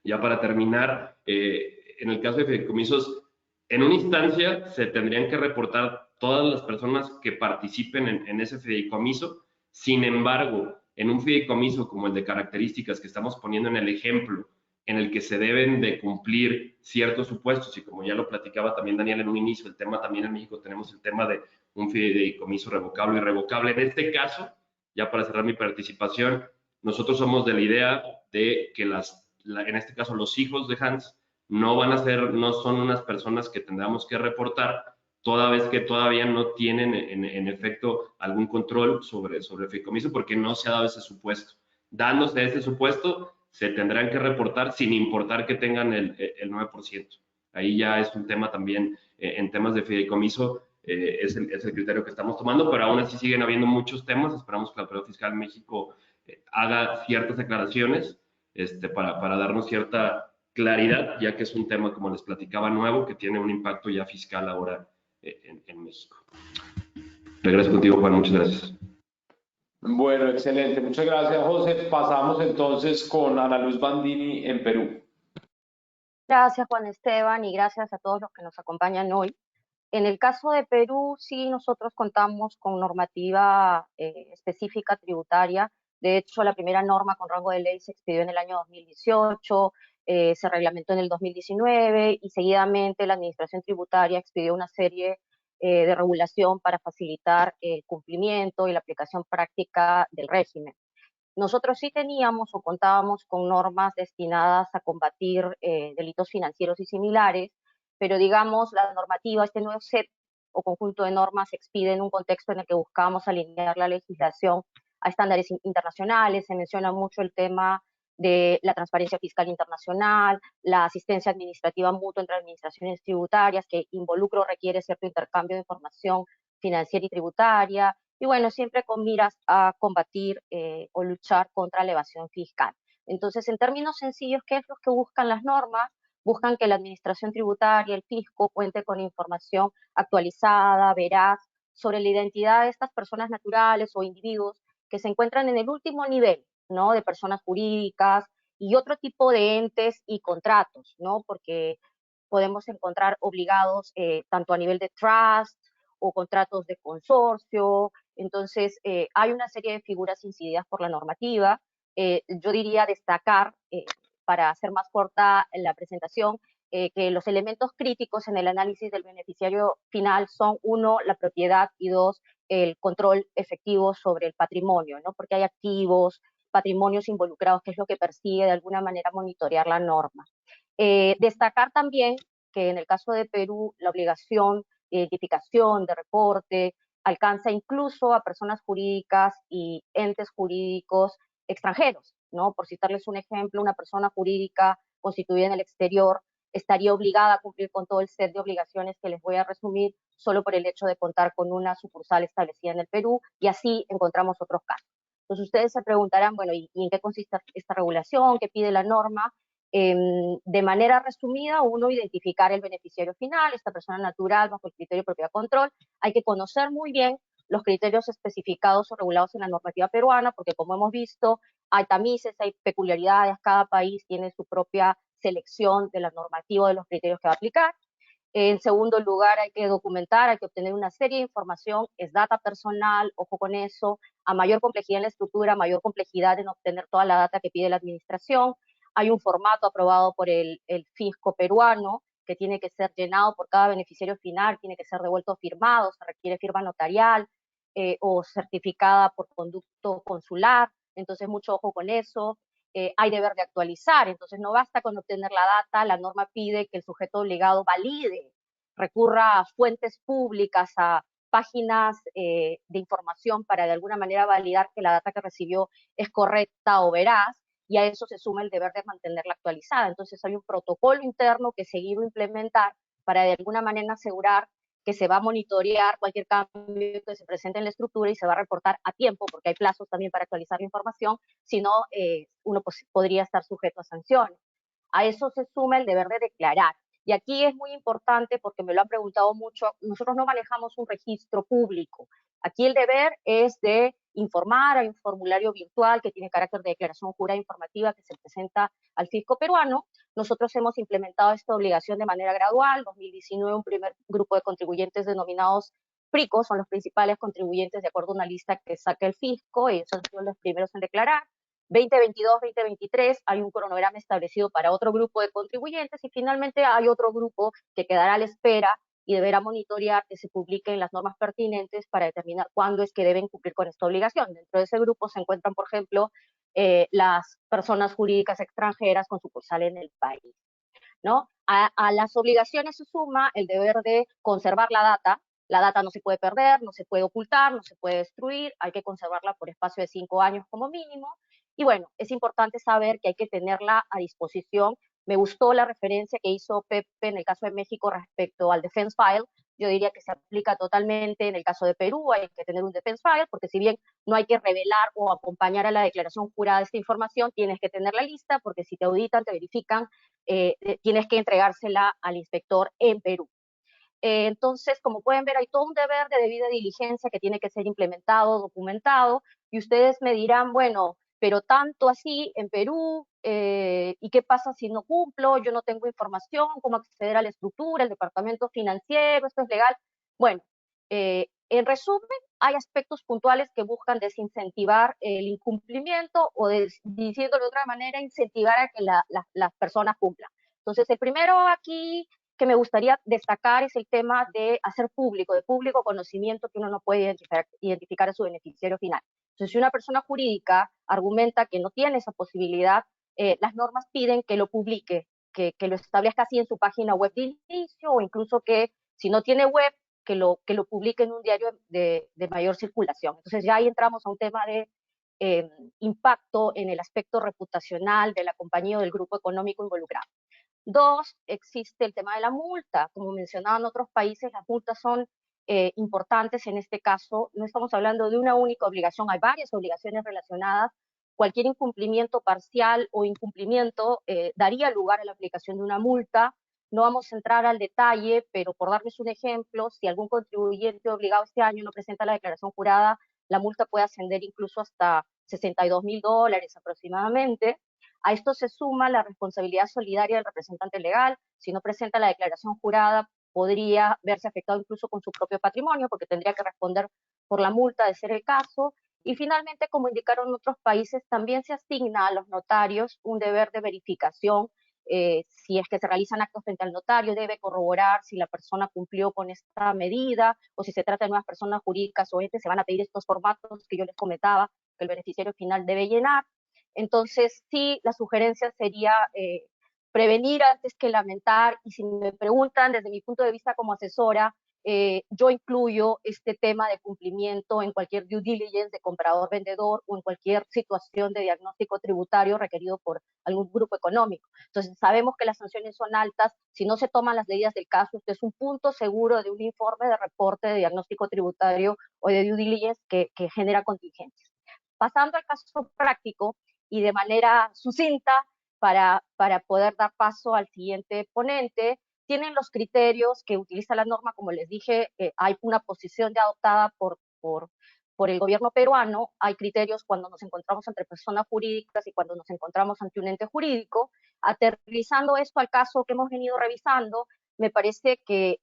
ya para terminar, en el caso de fideicomisos, en una instancia se tendrían que reportar todas las personas que participen en ese fideicomiso. Sin embargo, en un fideicomiso como el de características que estamos poniendo en el ejemplo, en el que se deben de cumplir ciertos supuestos, y como ya lo platicaba también Daniel en un inicio, el tema también en México tenemos el tema de un fideicomiso revocable y irrevocable. En este caso, ya para cerrar mi participación, nosotros somos de la idea de que en este caso los hijos de Hans no son unas personas que tendremos que reportar, toda vez que todavía no tienen en efecto algún control sobre el fideicomiso, porque no se ha dado ese supuesto. Dándose ese supuesto, se tendrán que reportar sin importar que tengan el 9%. Ahí ya es un tema también, en temas de fideicomiso, es el criterio que estamos tomando, pero aún así siguen habiendo muchos temas. Esperamos que la Autoridad Fiscal México haga ciertas aclaraciones para darnos cierta claridad, ya que es un tema, como les platicaba, nuevo, que tiene un impacto ya fiscal ahora en México. Regreso contigo, Juan, muchas gracias. Bueno, excelente. Muchas gracias, José. Pasamos entonces con Ana Luz Bandini en Perú. Gracias, Juan Esteban, y gracias a todos los que nos acompañan hoy. En el caso de Perú, sí, nosotros contamos con normativa específica tributaria. De hecho, la primera norma con rango de ley se expidió en el año 2018, se reglamentó en el 2019, y seguidamente la Administración Tributaria expidió una serie de regulación para facilitar el cumplimiento y la aplicación práctica del régimen. Nosotros sí teníamos o contábamos con normas destinadas a combatir delitos financieros y similares, pero digamos la normativa, este nuevo set o conjunto de normas se expide en un contexto en el que buscamos alinear la legislación a estándares internacionales. Se menciona mucho el tema de la transparencia fiscal internacional, la asistencia administrativa mutua entre administraciones tributarias, que involucra o requiere cierto intercambio de información financiera y tributaria, y bueno, siempre con miras a combatir o luchar contra la evasión fiscal. Entonces, en términos sencillos, ¿qué es lo que buscan las normas? Buscan que la administración tributaria, el fisco, cuente con información actualizada, veraz, sobre la identidad de estas personas naturales o individuos que se encuentran en el último nivel, ¿no?, de personas jurídicas y otro tipo de entes y contratos, ¿no?, porque podemos encontrar obligados tanto a nivel de trust o contratos de consorcio. Entonces, hay una serie de figuras incididas por la normativa. Yo diría destacar, para hacer más corta la presentación, que los elementos críticos en el análisis del beneficiario final son, uno, la propiedad, y dos, el control efectivo sobre el patrimonio, ¿no? Porque hay activos, patrimonios involucrados, que es lo que persigue de alguna manera monitorear la norma. Destacar también que en el caso de Perú, la obligación de identificación, de reporte, alcanza incluso a personas jurídicas y entes jurídicos extranjeros, ¿no? Por citarles un ejemplo, una persona jurídica constituida en el exterior estaría obligada a cumplir con todo el set de obligaciones que les voy a resumir solo por el hecho de contar con una sucursal establecida en el Perú, y así encontramos otros casos. Entonces ustedes se preguntarán, bueno, ¿y en qué consiste esta regulación? ¿Qué pide la norma? De manera resumida, uno, identificar el beneficiario final, esta persona natural bajo el criterio de propiedad control. Hay que conocer muy bien los criterios especificados o regulados en la normativa peruana, porque como hemos visto, hay tamices, hay peculiaridades, cada país tiene su propia selección de la normativa, de los criterios que va a aplicar. En segundo lugar, hay que documentar, hay que obtener una serie de información, es data personal, ojo con eso. A mayor complejidad en la estructura, mayor complejidad en obtener toda la data que pide la administración. Hay un formato aprobado por el fisco peruano que tiene que ser llenado por cada beneficiario final, tiene que ser devuelto firmado, se requiere firma notarial o certificada por conducto consular. Entonces, mucho ojo con eso. Hay deber de actualizar, entonces no basta con obtener la data, la norma pide que el sujeto obligado valide, recurra a fuentes públicas, a páginas de información para de alguna manera validar que la data que recibió es correcta o veraz, y a eso se suma el deber de mantenerla actualizada. Entonces hay un protocolo interno que seguir o implementar para de alguna manera asegurar que se va a monitorear cualquier cambio que se presente en la estructura y se va a reportar a tiempo, porque hay plazos también para actualizar la información, si no, uno podría estar sujeto a sanciones. A eso se suma el deber de declarar. Y aquí es muy importante porque me lo han preguntado mucho, nosotros no manejamos un registro público. Aquí el deber es de informar, hay un formulario virtual que tiene carácter de declaración jurada informativa que se presenta al fisco peruano. Nosotros hemos implementado esta obligación de manera gradual. 2019 un primer grupo de contribuyentes denominados PRICOS, son los principales contribuyentes de acuerdo a una lista que saca el fisco, ellos han sido los primeros en declarar. 2022, 2023 hay un cronograma establecido para otro grupo de contribuyentes y finalmente hay otro grupo que quedará a la espera y deberá monitorear que se publiquen las normas pertinentes para determinar cuándo es que deben cumplir con esta obligación. Dentro de ese grupo se encuentran, por ejemplo, las personas jurídicas extranjeras con sucursal en el país, ¿no? A las obligaciones se suma el deber de conservar la data. La data no se puede perder, no se puede ocultar, no se puede destruir, hay que conservarla por espacio de 5 años como mínimo. Y bueno, es importante saber que hay que tenerla a disposición. Me gustó la referencia que hizo Pepe en el caso de México respecto al Defense File. Yo diría que se aplica totalmente en el caso de Perú, hay que tener un Defense File, porque si bien no hay que revelar o acompañar a la declaración jurada esta información, tienes que tener la lista, porque si te auditan, te verifican, tienes que entregársela al inspector en Perú. Entonces, como pueden ver, hay todo un deber de debida diligencia que tiene que ser implementado, documentado, y ustedes me dirán, bueno, pero tanto así en Perú, ¿y qué pasa si no cumplo? Yo no tengo información, ¿cómo acceder a la estructura, el departamento financiero, esto es legal? Bueno, en resumen, hay aspectos puntuales que buscan desincentivar el incumplimiento o, diciéndolo de otra manera, incentivar a que las personas cumplan. Entonces, el primero aquí que me gustaría destacar es el tema de hacer público, de público conocimiento que uno no puede identificar a su beneficiario final. Entonces, si una persona jurídica argumenta que no tiene esa posibilidad, las normas piden que lo publique, que lo establezca así en su página web de inicio, o incluso que si no tiene web, que lo publique en un diario de mayor circulación. Entonces ya ahí entramos a un tema de impacto en el aspecto reputacional de la compañía o del grupo económico involucrado. 2, existe el tema de la multa. Como mencionaba en otros países, las multas son importantes. En este caso, no estamos hablando de una única obligación, hay varias obligaciones relacionadas. Cualquier incumplimiento parcial o incumplimiento daría lugar a la aplicación de una multa. No vamos a entrar al detalle, pero por darles un ejemplo, si algún contribuyente obligado este año no presenta la declaración jurada, la multa puede ascender incluso hasta $62.000 aproximadamente. A esto se suma la responsabilidad solidaria del representante legal. Si no presenta la declaración jurada, podría verse afectado incluso con su propio patrimonio, porque tendría que responder por la multa de ser el caso. Y finalmente, como indicaron otros países, también se asigna a los notarios un deber de verificación. Si es que se realizan actos frente al notario, debe corroborar si la persona cumplió con esta medida, o si se trata de nuevas personas jurídicas o entes, se van a pedir estos formatos que yo les comentaba, que el beneficiario final debe llenar. Entonces, sí, la sugerencia sería prevenir antes que lamentar, y si me preguntan desde mi punto de vista como asesora, yo incluyo este tema de cumplimiento en cualquier due diligence de comprador-vendedor o en cualquier situación de diagnóstico tributario requerido por algún grupo económico. Entonces, sabemos que las sanciones son altas. Si no se toman las medidas del caso, este es un punto seguro de un informe de reporte de diagnóstico tributario o de due diligence que genera contingencias. Pasando al caso práctico y de manera sucinta para poder dar paso al siguiente ponente, tienen los criterios que utiliza la norma. Como les dije, hay una posición ya adoptada por el gobierno peruano. Hay criterios cuando nos encontramos entre personas jurídicas y cuando nos encontramos ante un ente jurídico. Aterrizando esto al caso que hemos venido revisando, me parece que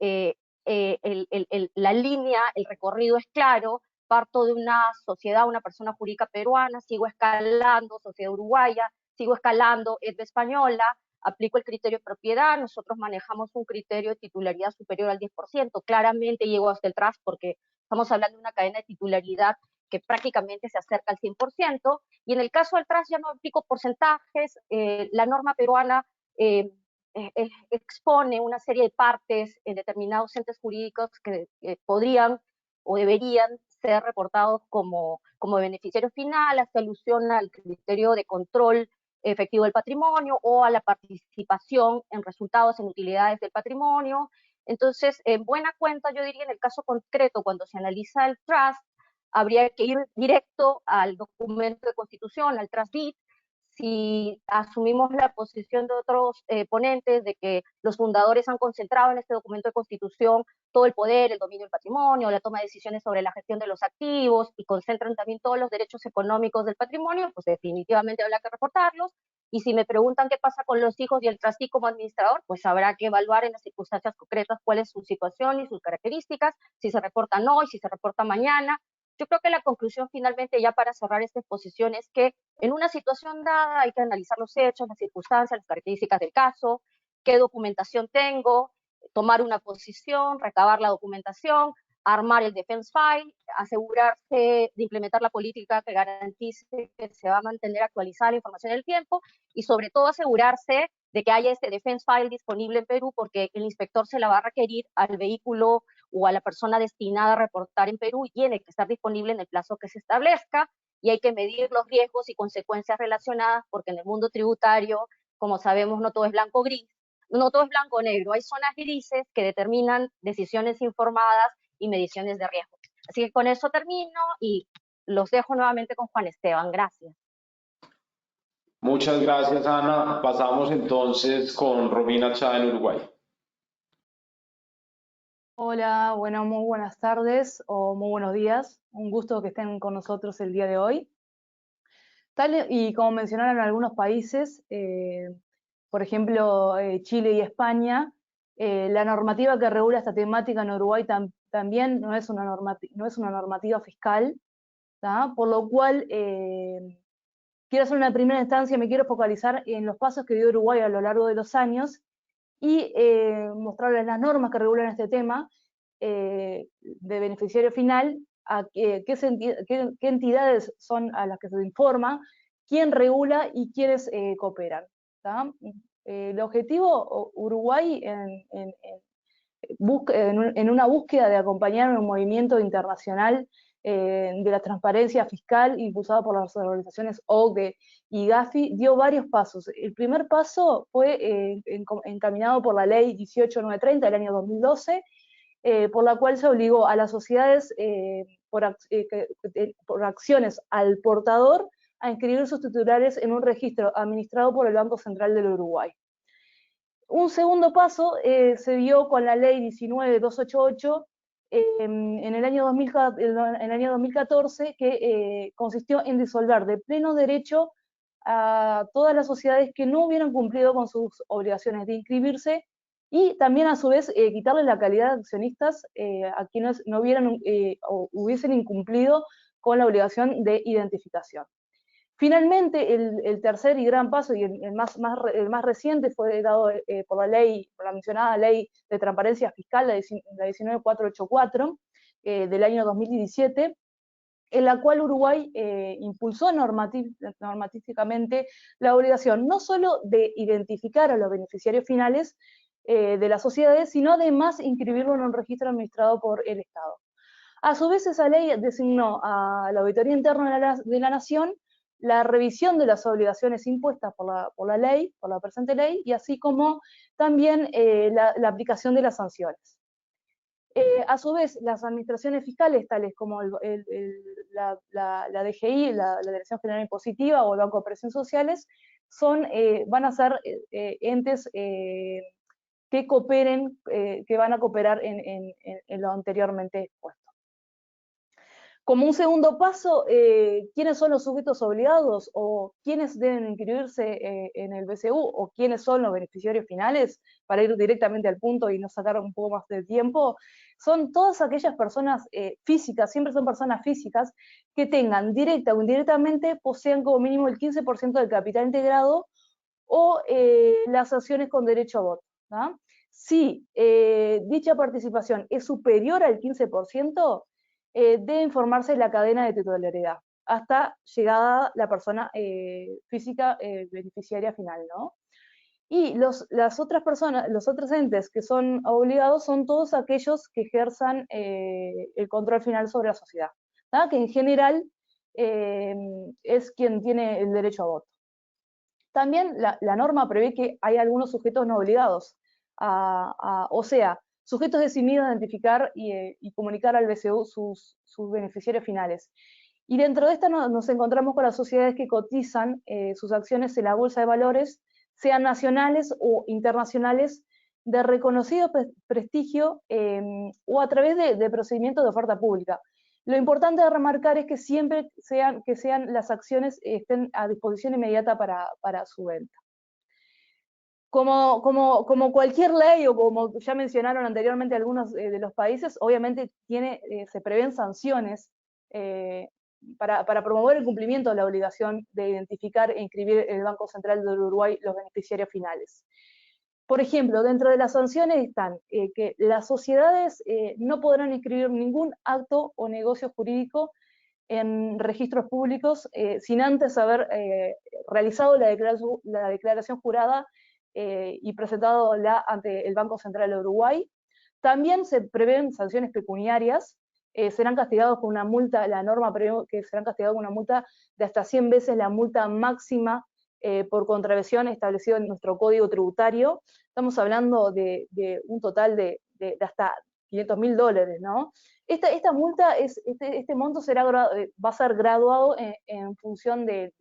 la línea, el recorrido es claro. Parto de una sociedad, una persona jurídica peruana, sigo escalando, sociedad uruguaya, sigo escalando, es de española, aplico el criterio de propiedad. Nosotros manejamos un criterio de titularidad superior al 10%, claramente llego hasta el TRAS porque estamos hablando de una cadena de titularidad que prácticamente se acerca al 100%, y en el caso del TRAS ya no aplico porcentajes. La norma peruana expone una serie de partes en determinados entes jurídicos que podrían o deberían ser reportados como beneficiario final, hace alusión al criterio de control efectivo del patrimonio o a la participación en resultados, en utilidades del patrimonio. Entonces, en buena cuenta, yo diría en el caso concreto, cuando se analiza el trust, habría que ir directo al documento de constitución, al trust deed. Si asumimos la posición de otros ponentes de que los fundadores han concentrado en este documento de constitución todo el poder, el dominio del patrimonio, la toma de decisiones sobre la gestión de los activos y concentran también todos los derechos económicos del patrimonio, pues definitivamente habrá que reportarlos. Y si me preguntan qué pasa con los hijos y el trustee como administrador, pues habrá que evaluar en las circunstancias concretas cuál es su situación y sus características, si se reportan hoy, si se reporta mañana. Yo creo que la conclusión finalmente, ya para cerrar esta exposición, es que en una situación dada hay que analizar los hechos, las circunstancias, las características del caso, qué documentación tengo, tomar una posición, recabar la documentación, armar el defense file, asegurarse de implementar la política que garantice que se va a mantener actualizada la información en el tiempo y sobre todo asegurarse de que haya este defense file disponible en Perú, porque el inspector se la va a requerir al vehículo o a la persona destinada a reportar en Perú y tiene que estar disponible en el plazo que se establezca, y hay que medir los riesgos y consecuencias relacionadas, porque en el mundo tributario, como sabemos, no todo es blanco o gris, no todo es blanco o negro, hay zonas grises que determinan decisiones informadas y mediciones de riesgo. Así que con eso termino y los dejo nuevamente con Juan Esteban. Gracias. Muchas gracias, Ana. Pasamos entonces con Romina Chá en Uruguay. Hola, bueno, muy buenas tardes o muy buenos días. Un gusto que estén con nosotros el día de hoy. Tal y como mencionaron algunos países, por ejemplo, Chile y España, la normativa que regula esta temática en Uruguay también no es una normativa fiscal, ¿tá? Por lo cual quiero hacer una primera instancia, me quiero focalizar en los pasos que dio Uruguay a lo largo de los años y mostrarles las normas que regulan este tema de beneficiario final, a qué entidades son a las que se informa, quién regula y quiénes cooperan, ¿tá? El objetivo Uruguay en una búsqueda de acompañar un movimiento internacional de la transparencia fiscal impulsado por las organizaciones OCDE y Gafi, dio varios pasos. El primer paso fue encaminado por la ley 18930 del año 2012, por la cual se obligó a las sociedades por acciones al portador a inscribir sus titulares en un registro administrado por el Banco Central del Uruguay. Un segundo paso se dio con la ley 19288 en el año 2014, que consistió en disolver de pleno derecho a todas las sociedades que no hubieran cumplido con sus obligaciones de inscribirse, y también a su vez quitarle la calidad de accionistas a quienes no hubieran o hubiesen incumplido con la obligación de identificación. Finalmente, el tercer y gran paso, y el más reciente, fue dado por la mencionada ley de transparencia fiscal, la 19484, del año 2017, en la cual Uruguay impulsó normatísticamente la obligación no solo de identificar a los beneficiarios finales de las sociedades, sino además inscribirlo en un registro administrado por el Estado. A su vez, esa ley designó a la Auditoría Interna de la Nación la revisión de las obligaciones impuestas por la presente ley, y así como también la aplicación de las sanciones. A su vez, las administraciones fiscales, tales como la DGI, la Dirección General Impositiva o el Banco de Prestaciones Sociales, van a ser entes que cooperen, que van a cooperar en lo anteriormente expuesto. Como un segundo paso, ¿quiénes son los sujetos obligados o quiénes deben inscribirse en el BCU o quiénes son los beneficiarios finales? Para ir directamente al punto y no sacar un poco más de tiempo, son todas aquellas personas físicas, siempre son personas físicas, que tengan directa o indirectamente, posean como mínimo el 15% del capital integrado o las acciones con derecho a voto, ¿no? Si dicha participación es superior al 15%, debe informarse la cadena de titularidad hasta llegada la persona física beneficiaria final, ¿no? Y las otras personas, los otros entes que son obligados son todos aquellos que ejerzan el control final sobre la sociedad, ¿no? Que en general es quien tiene el derecho a voto. También la norma prevé que hay algunos sujetos no obligados, o sea, sujetos decididos a identificar y comunicar al BCU sus beneficiarios finales. Y dentro de esta nos encontramos con las sociedades que cotizan sus acciones en la bolsa de valores, sean nacionales o internacionales, de reconocido prestigio o a través de procedimientos de oferta pública. Lo importante de remarcar es que siempre sean las acciones estén a disposición inmediata para su venta. Como cualquier ley, o como ya mencionaron anteriormente algunos de los países, obviamente se prevén sanciones para promover el cumplimiento de la obligación de identificar e inscribir en el Banco Central del Uruguay los beneficiarios finales. Por ejemplo, dentro de las sanciones están que las sociedades no podrán inscribir ningún acto o negocio jurídico en registros públicos sin antes haber realizado la declaración jurada y presentado ante el Banco Central de Uruguay. También se prevén sanciones pecuniarias, serán castigados con una multa, la norma prevé que serán castigados con una multa de hasta 100 veces la multa máxima por contravención establecida en nuestro Código Tributario. Estamos hablando de un total de hasta $500.000, ¿no? Esta multa, este monto va a ser graduado en función del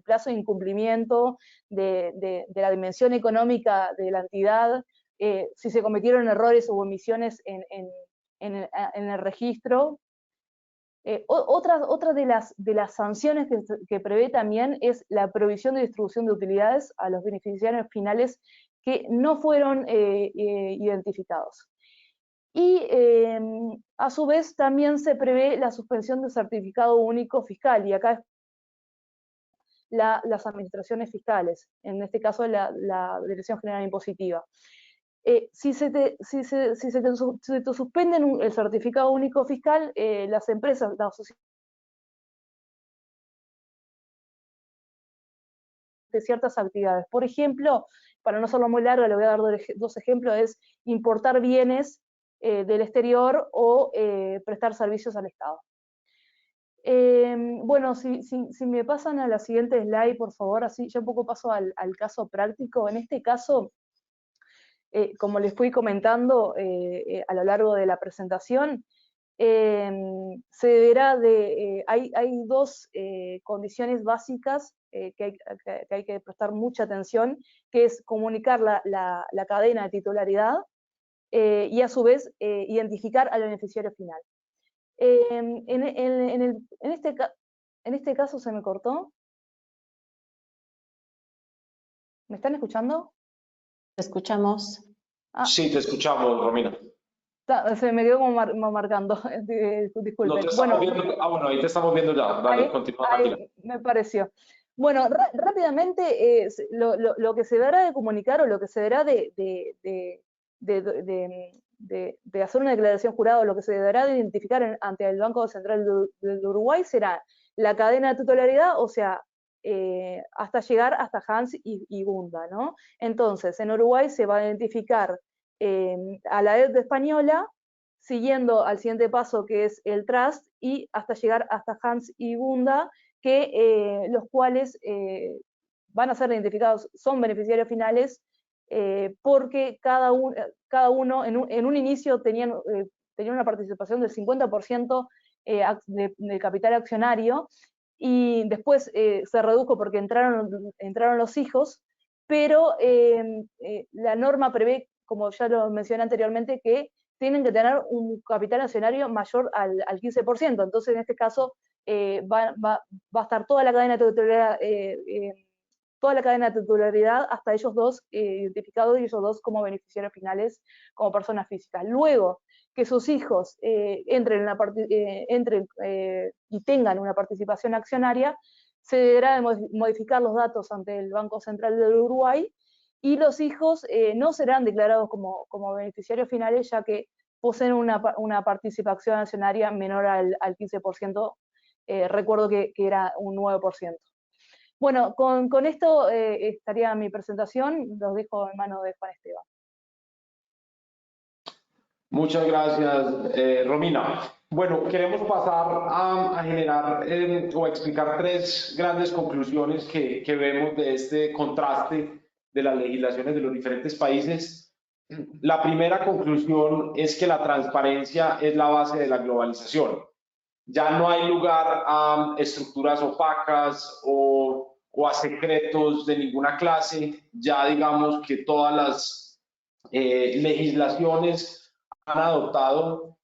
plazo de incumplimiento, de la dimensión económica de la entidad, si se cometieron errores o omisiones en el registro. Otra de las sanciones que prevé también es la prohibición de distribución de utilidades a los beneficiarios finales que no fueron identificados. Y a su vez también se prevé la suspensión del certificado único fiscal, y acá las administraciones fiscales, en este caso la Dirección General Impositiva. Si se te suspenden el certificado único fiscal, las empresas, las sociedades de ciertas actividades. Por ejemplo, para no hacerlo muy largo, le voy a dar dos ejemplos, es importar bienes del exterior o prestar servicios al Estado. Bueno, si me pasan a la siguiente slide, por favor, así ya un poco paso al caso práctico. En este caso, como les fui comentando a lo largo de la presentación, se deberá hay dos condiciones básicas que hay que prestar mucha atención, que es comunicar la cadena de titularidad y a su vez identificar al beneficiario final. En este caso se me cortó. ¿Me están escuchando? Te escuchamos. Sí, te escuchamos, Romina. Se me quedó como marcando, disculpen. No te estamos viendo. Bueno, ahí te estamos viendo ya. Dale, continúa. Me pareció. Bueno, rápidamente, lo que se deberá de comunicar o lo que se deberá de hacer una declaración jurada, o lo que se deberá de identificar ante el Banco Central del Uruguay será la cadena de titularidad, o sea, hasta llegar hasta Hans y Gunda, ¿no? Entonces, en Uruguay se va a identificar a la EDE española, siguiendo al siguiente paso, que es el trust, y hasta llegar hasta Hans y Gunda, que los cuales van a ser identificados, son beneficiarios finales, porque cada uno en un inicio tenían una participación del 50% de capital accionario, y después se redujo porque entraron los hijos, pero la norma prevé, como ya lo mencioné anteriormente, que tienen que tener un capital accionario mayor al 15%. Entonces, en este caso, va a estar toda la cadena de titularidad hasta ellos dos identificados, y ellos dos como beneficiarios finales, como personas físicas. Luego que sus hijos entren y tengan una participación accionaria, se deberá de modificar los datos ante el Banco Central del Uruguay, y los hijos no serán declarados como beneficiarios finales, ya que poseen una participación accionaria menor al 15%, recuerdo que era un 9%. Bueno, con esto estaría mi presentación, los dejo en manos de Juan Esteban. Muchas gracias, Romina. Bueno, queremos pasar a generar o a explicar tres grandes conclusiones que vemos de este contraste de las legislaciones de los diferentes países. la primera conclusión es que la transparencia es la base de la globalización. Ya no hay lugar a estructuras opacas o a secretos de ninguna clase. Ya digamos que todas las legislaciones han adoptado,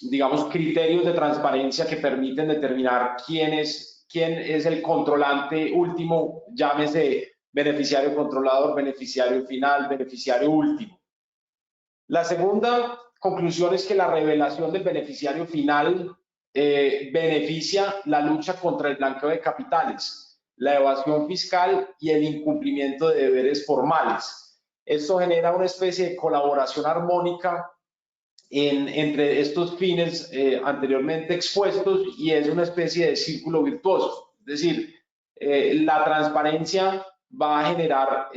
digamos, criterios de transparencia que permiten determinar quién es el controlante último, llámese beneficiario controlador, beneficiario final, beneficiario último. La segunda conclusión es que la revelación del beneficiario final beneficia la lucha contra el blanqueo de capitales, la evasión fiscal y el incumplimiento de deberes formales. Esto genera una especie de colaboración armónica entre estos fines anteriormente expuestos y es una especie de círculo virtuoso. Es decir, la transparencia va a generar,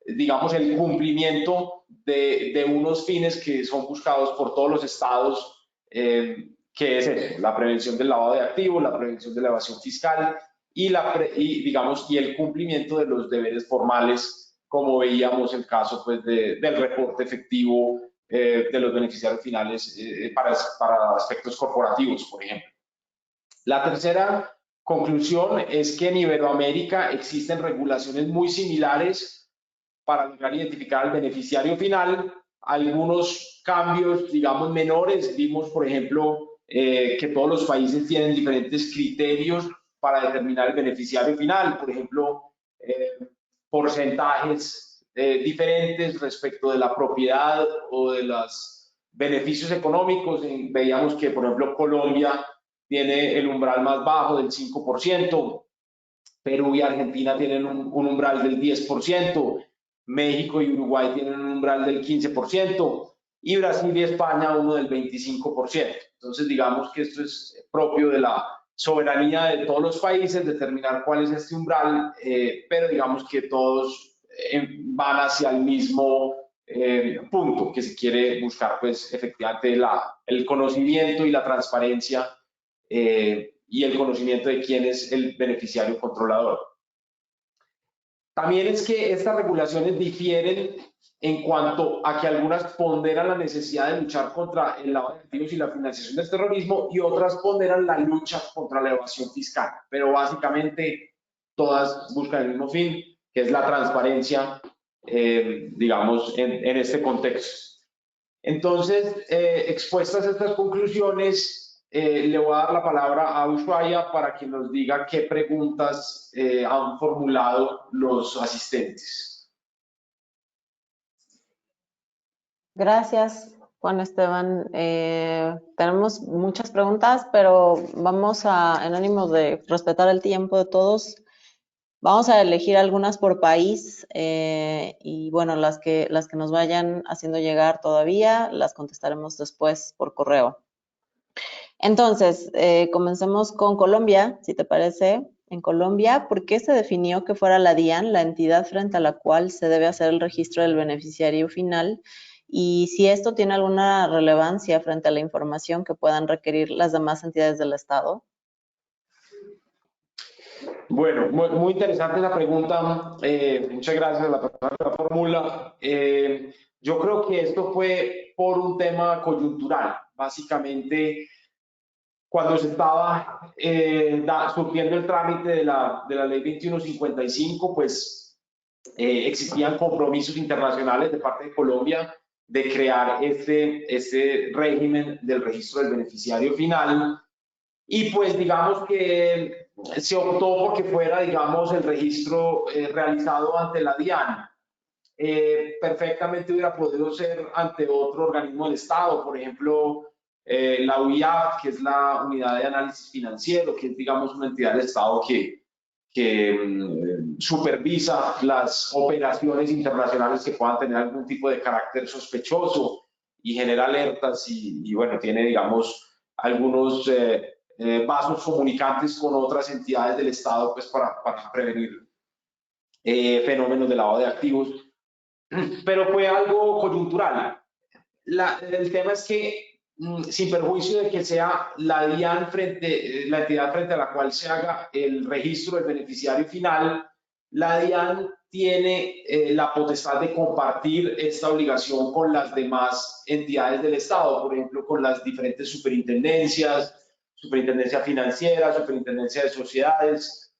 digamos, el cumplimiento de unos fines que son buscados por todos los estados, que es eso, la prevención del lavado de activos, la prevención de la evasión fiscal y el cumplimiento de los deberes formales, como veíamos el caso pues, del reporte efectivo de los beneficiarios finales para aspectos corporativos, por ejemplo. La tercera conclusión es que en Iberoamérica existen regulaciones muy similares para lograr identificar al beneficiario final. Algunos cambios, digamos, menores. Vimos, por ejemplo, que todos los países tienen diferentes criterios para determinar el beneficiario final. Por ejemplo, porcentajes diferentes respecto de la propiedad o de los beneficios económicos. Veíamos que, por ejemplo, Colombia tiene el umbral más bajo del 5%, Perú y Argentina tienen un umbral del 10%, México y Uruguay tienen un umbral del 15% y Brasil y España uno del 25%. Entonces, digamos que esto es propio de la soberanía de todos los países, determinar cuál es este umbral, pero digamos que todos van hacia el mismo punto que se quiere buscar, pues efectivamente el conocimiento y la transparencia y el conocimiento de quién es el beneficiario controlador. También es que estas regulaciones difieren en cuanto a que algunas ponderan la necesidad de luchar contra el lavado de activos y la financiación del terrorismo y otras ponderan la lucha contra la evasión fiscal, pero básicamente todas buscan el mismo fin, que es la transparencia, digamos, en este contexto. Entonces, expuestas estas conclusiones, le voy a dar la palabra a Ushuaia para que nos diga qué preguntas han formulado los asistentes. Gracias, Juan Esteban. Tenemos muchas preguntas, pero vamos en ánimo de respetar el tiempo de todos, vamos a elegir algunas por país y bueno, las que nos vayan haciendo llegar todavía, las contestaremos después por correo. Entonces, comencemos con Colombia, si te parece. En Colombia, ¿por qué se definió que fuera la DIAN la entidad frente a la cual se debe hacer el registro del beneficiario final? Y si esto tiene alguna relevancia frente a la información que puedan requerir las demás entidades del Estado. Bueno, muy interesante la pregunta. Muchas gracias a la persona que la formula. Yo creo que esto fue por un tema coyuntural. Básicamente, cuando se estaba surgiendo el trámite de la ley 2155, pues existían compromisos internacionales de parte de Colombia de crear este régimen del registro del beneficiario final. Y pues digamos que se optó porque fuera, digamos, el registro realizado ante la DIAN. Perfectamente hubiera podido ser ante otro organismo del Estado, por ejemplo, la UIAF, que es la Unidad de Análisis Financiero, que es, digamos, una entidad del Estado que supervisa las operaciones internacionales que puedan tener algún tipo de carácter sospechoso y genera alertas y bueno, tiene, digamos, algunos vasos comunicantes con otras entidades del Estado pues para prevenir fenómenos de lavado de activos, pero fue algo coyuntural. El tema es que sin perjuicio de que sea la DIAN la entidad frente a la cual se haga el registro del beneficiario final, la DIAN tiene la potestad de compartir esta obligación con las demás entidades del Estado, por ejemplo, con las diferentes superintendencias, superintendencia financiera, superintendencia de sociedades,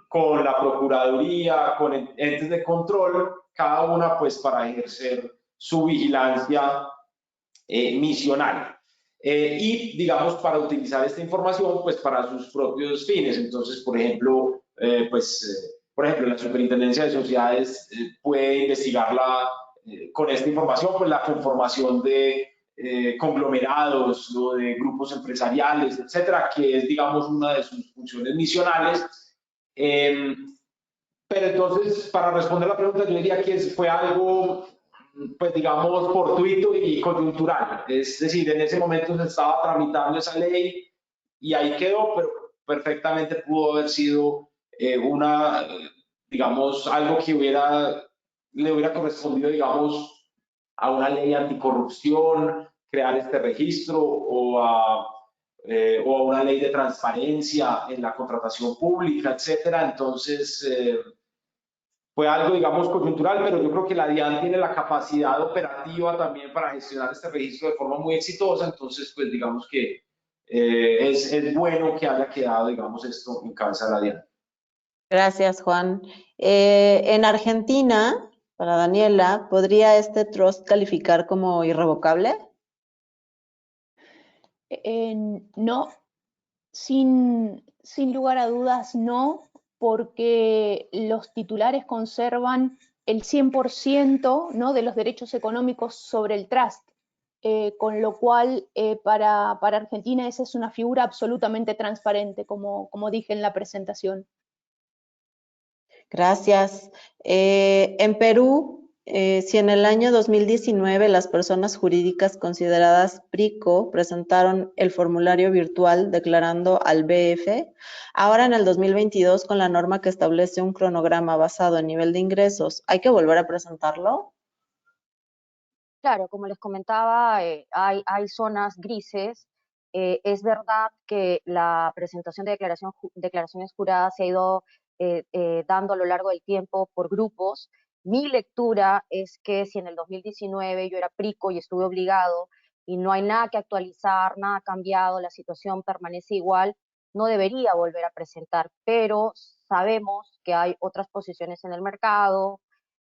con la Procuraduría, con entes de control, cada una pues para ejercer su vigilancia misional. Y digamos para utilizar esta información pues para sus propios fines. Entonces, por ejemplo, la Superintendencia de Sociedades puede investigar con esta información pues la conformación de conglomerados o de grupos empresariales, etcétera, que es, digamos, una de sus funciones misionales. Pero entonces, para responder la pregunta, yo diría que fue algo, pues digamos, fortuito y coyuntural. Es decir, en ese momento se estaba tramitando esa ley y ahí quedó, pero perfectamente pudo haber sido digamos, algo que le hubiera correspondido, digamos, a una ley anticorrupción, crear este registro, o a una ley de transparencia en la contratación pública, etcétera. Entonces, fue algo, digamos, coyuntural, pero yo creo que la DIAN tiene la capacidad operativa también para gestionar este registro de forma muy exitosa. Entonces, pues digamos que es bueno que haya quedado, digamos, esto en cabeza de la DIAN. Gracias, Juan. En Argentina, para Daniela, ¿podría este trust calificar como irrevocable? No, sin lugar a dudas no, porque los titulares conservan el 100%, ¿no?, de los derechos económicos sobre el trust, con lo cual para Argentina esa es una figura absolutamente transparente, como dije en la presentación. Gracias. En Perú, si en el año 2019 las personas jurídicas consideradas PRICO presentaron el formulario virtual declarando al BF, ahora en el 2022 con la norma que establece un cronograma basado en nivel de ingresos, ¿hay que volver a presentarlo? Claro, como les comentaba, hay zonas grises. Es verdad que la presentación de declaraciones juradas se ha ido dando a lo largo del tiempo por grupos. Mi lectura es que si en el 2019 yo era PRICO y estuve obligado y no hay nada que actualizar, nada cambiado, la situación permanece igual, no debería volver a presentar, pero sabemos que hay otras posiciones en el mercado,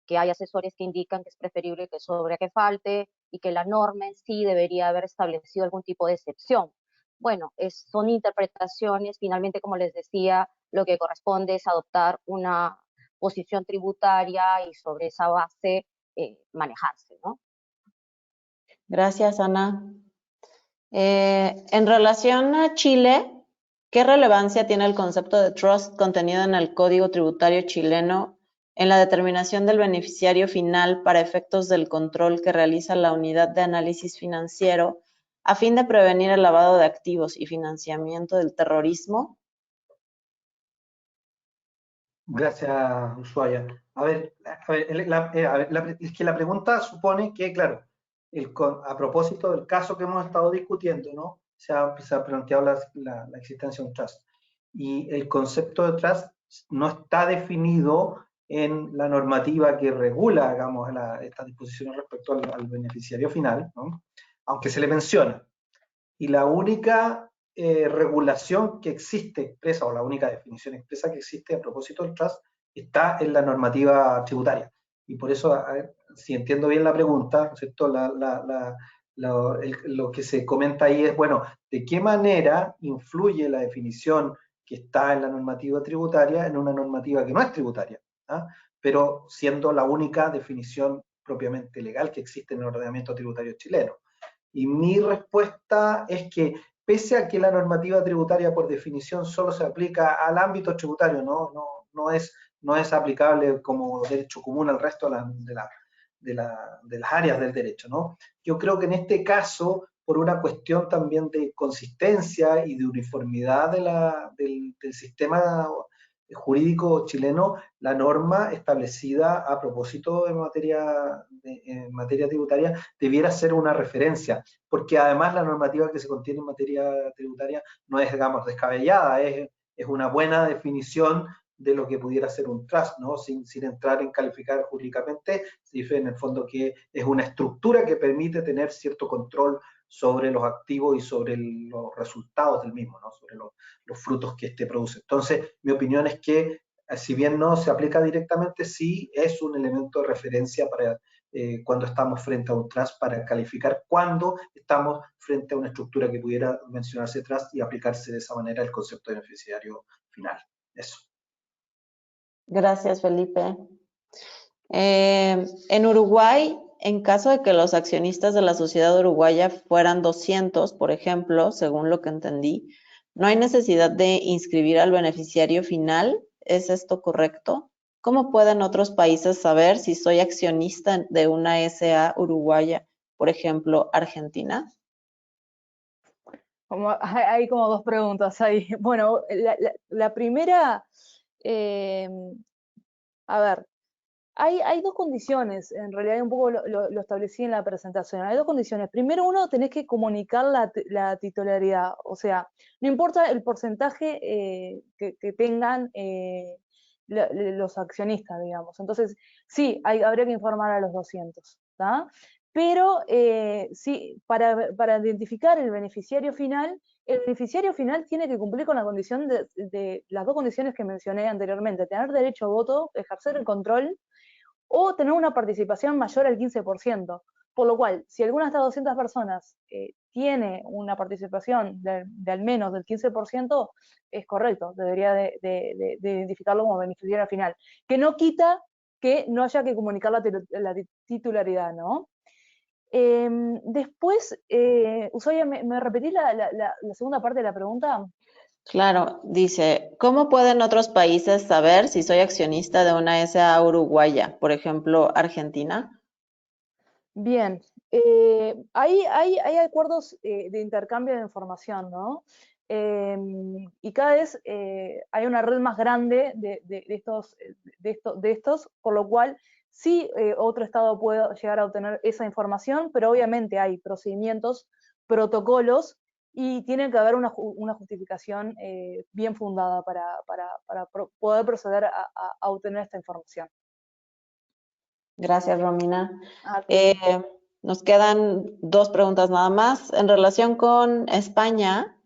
que hay asesores que indican que es preferible que sobre a que falte y que la norma en sí debería haber establecido algún tipo de excepción. Bueno, son interpretaciones. Finalmente, como les decía, lo que corresponde es adoptar una posición tributaria y sobre esa base manejarse, ¿no? Gracias, Ana. En relación a Chile, ¿qué relevancia tiene el concepto de trust contenido en el Código Tributario chileno en la determinación del beneficiario final para efectos del control que realiza la Unidad de Análisis Financiero a fin de prevenir el lavado de activos y financiamiento del terrorismo? Gracias, Ushuaia. Es que la pregunta supone que, claro, a propósito del caso que hemos estado discutiendo, ¿no?, se ha planteado la existencia de un trust. Y el concepto de trust no está definido en la normativa que regula, digamos, estas disposiciones respecto al beneficiario final, ¿no?, aunque se le menciona. Y la única regulación que existe expresa, o la única definición expresa que existe a propósito del trust, está en la normativa tributaria. Y por eso, si entiendo bien la pregunta, ¿cierto?, lo que se comenta ahí es, bueno, ¿de qué manera influye la definición que está en la normativa tributaria en una normativa que no es tributaria, ¿ah?, pero siendo la única definición propiamente legal que existe en el ordenamiento tributario chileno? Y mi respuesta es que, pese a que la normativa tributaria por definición solo se aplica al ámbito tributario, no es aplicable como derecho común al resto de las áreas del derecho, ¿no? Yo creo que en este caso, por una cuestión también de consistencia y de uniformidad del sistema jurídico chileno, la norma establecida a propósito en materia tributaria debiera ser una referencia, porque además la normativa que se contiene en materia tributaria no es, digamos, descabellada, es una buena definición de lo que pudiera ser un trust, ¿no? Sin entrar en calificar jurídicamente, se dice en el fondo que es una estructura que permite tener cierto control sobre los activos y sobre los resultados del mismo, ¿no? Sobre los frutos que este produce. Entonces, mi opinión es que, si bien no se aplica directamente, sí es un elemento de referencia para cuando estamos frente a un trust, para calificar cuando estamos frente a una estructura que pudiera mencionarse trust y aplicarse de esa manera el concepto de beneficiario final. Eso. Gracias, Felipe. En Uruguay, en caso de que los accionistas de la sociedad uruguaya fueran 200, por ejemplo, según lo que entendí, ¿no hay necesidad de inscribir al beneficiario final? ¿Es esto correcto? ¿Cómo pueden otros países saber si soy accionista de una SA uruguaya, por ejemplo, Argentina? Hay como dos preguntas ahí. Bueno, la primera, a ver, hay dos condiciones, en realidad un poco lo establecí en la presentación. Hay dos condiciones. Primero, uno, tenés que comunicar la titularidad, o sea, no importa el porcentaje que tengan los accionistas, digamos. Entonces, sí, habría que informar a los 200, ¿tá? Pero sí, para identificar el beneficiario final tiene que cumplir con la condición de las dos condiciones que mencioné anteriormente: tener derecho a voto, ejercer el control o tener una participación mayor al 15%. Por lo cual, si alguna de estas 200 personas tiene una participación de al menos del 15%, es correcto, debería de identificarlo como beneficiario final. Que no quita que no haya que comunicar la titularidad, ¿no? Después, Ushuaia, ¿me repetís la segunda parte de la pregunta? Claro, dice, ¿cómo pueden otros países saber si soy accionista de una SA uruguaya, por ejemplo, Argentina? Bien, hay acuerdos de intercambio de información, ¿no? Y cada vez hay una red más grande de estos, por lo cual sí otro estado puede llegar a obtener esa información, pero obviamente hay procedimientos, protocolos, y tiene que haber una justificación bien fundada para poder proceder a obtener esta información. Gracias, Romina. Ah, Nos quedan dos preguntas nada más. En relación con España,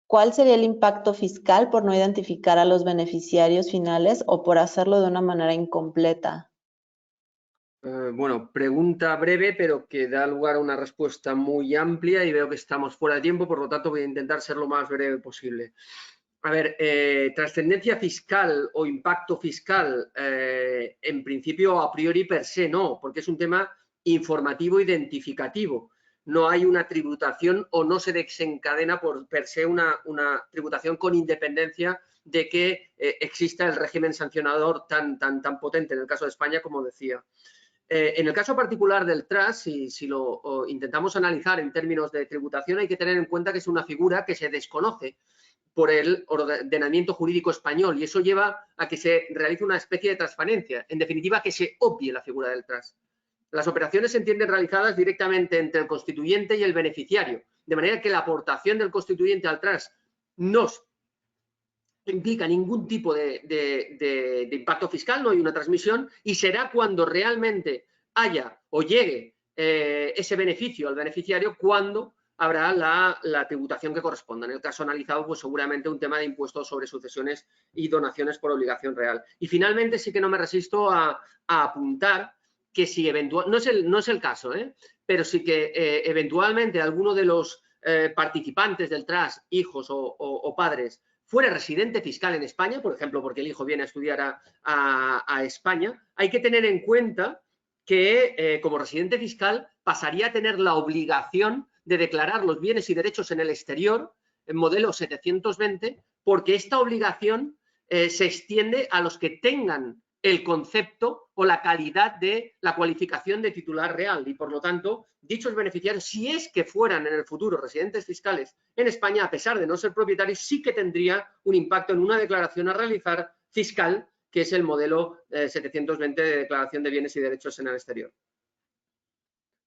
¿cuál sería el impacto fiscal por no identificar a los beneficiarios finales o por hacerlo de una manera incompleta? Bueno, pregunta breve, pero que da lugar a una respuesta muy amplia y veo que estamos fuera de tiempo, por lo tanto voy a intentar ser lo más breve posible. A ver, trascendencia fiscal o impacto fiscal, en principio a priori per se no, porque es un tema informativo identificativo. No hay una tributación o no se desencadena por per se una tributación con independencia de que exista el régimen sancionador tan potente en el caso de España, como decía. En el caso particular del trust, si lo intentamos analizar en términos de tributación, hay que tener en cuenta que es una figura que se desconoce por el ordenamiento jurídico español, y eso lleva a que se realice una especie de transparencia, en definitiva, que se obvie la figura del trust. Las operaciones se entienden realizadas directamente entre el constituyente y el beneficiario, de manera que la aportación del constituyente al trust no implica ningún tipo de impacto fiscal, no hay una transmisión, y será cuando realmente haya o llegue ese beneficio al beneficiario cuando habrá la tributación que corresponda. En el caso analizado, pues seguramente un tema de impuestos sobre sucesiones y donaciones por obligación real. Y finalmente sí que no me resisto a apuntar que si eventualmente, no es el caso, pero sí que eventualmente alguno de los participantes del trust, hijos o padres, fuera residente fiscal en España, por ejemplo, porque el hijo viene a estudiar a España, hay que tener en cuenta que como residente fiscal pasaría a tener la obligación de declarar los bienes y derechos en el exterior, en modelo 720, porque esta obligación se extiende a los que tengan el concepto o la calidad de la cualificación de titular real, y por lo tanto dichos beneficiarios, si es que fueran en el futuro residentes fiscales en España, a pesar de no ser propietarios, sí que tendría un impacto en una declaración a realizar fiscal, que es el modelo 720 de declaración de bienes y derechos en el exterior.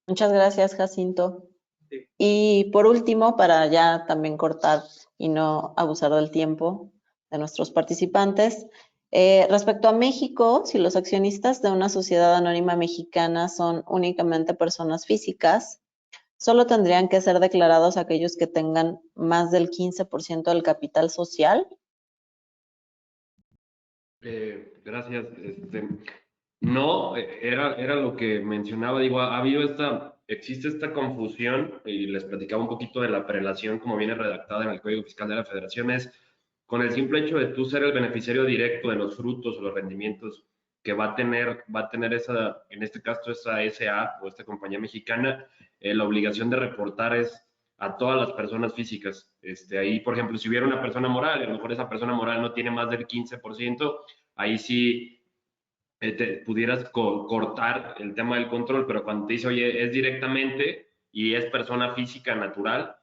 Muchas gracias, Jacinto. Sí. Y por último, para ya también cortar y no abusar del tiempo de nuestros participantes, Respecto a México, si los accionistas de una sociedad anónima mexicana son únicamente personas físicas, solo tendrían que ser declarados aquellos que tengan más del 15% del capital social. Gracias. No, era lo que mencionaba. Digo, existe esta confusión y les platicaba un poquito de la prelación como viene redactada en el Código Fiscal de la Federación. Es con el simple hecho de tú ser el beneficiario directo de los frutos o los rendimientos que va a tener esa, en este caso, esa SA o esta compañía mexicana, la obligación de reportar es a todas las personas físicas. Ahí, por ejemplo, si hubiera una persona moral, y a lo mejor esa persona moral no tiene más del 15%, ahí sí te pudieras cortar el tema del control, pero cuando te dice, oye, es directamente y es persona física natural,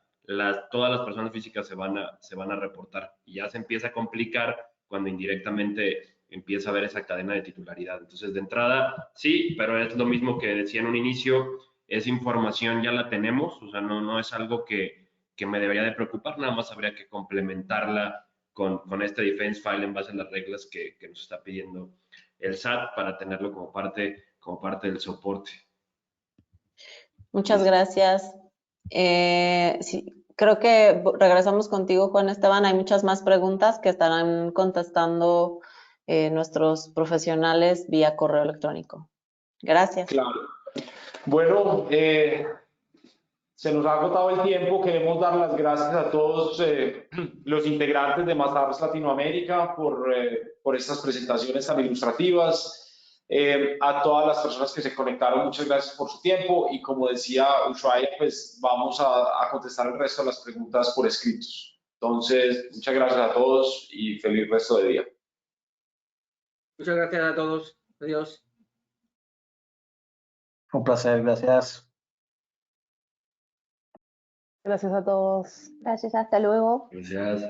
todas las personas físicas se van a reportar y ya se empieza a complicar cuando indirectamente empieza a haber esa cadena de titularidad. Entonces, de entrada, sí, pero es lo mismo que decía en un inicio, esa información ya la tenemos, o sea, no es algo que me debería de preocupar, nada más habría que complementarla con este defense file en base a las reglas que nos está pidiendo el SAT para tenerlo como parte del soporte. Muchas gracias. Sí, creo que regresamos contigo, Juan Esteban. Hay muchas más preguntas que estarán contestando nuestros profesionales vía correo electrónico. Gracias. Claro. Bueno, se nos ha agotado el tiempo. Queremos dar las gracias a todos los integrantes de Mazars Latinoamérica por estas presentaciones tan ilustrativas. A todas las personas que se conectaron, muchas gracias por su tiempo. Y como decía Ushuaia, pues vamos a contestar el resto de las preguntas por escritos. Entonces, muchas gracias a todos y feliz resto de día. Muchas gracias a todos. Adiós. Un placer, gracias. Gracias a todos. Gracias, hasta luego. Gracias.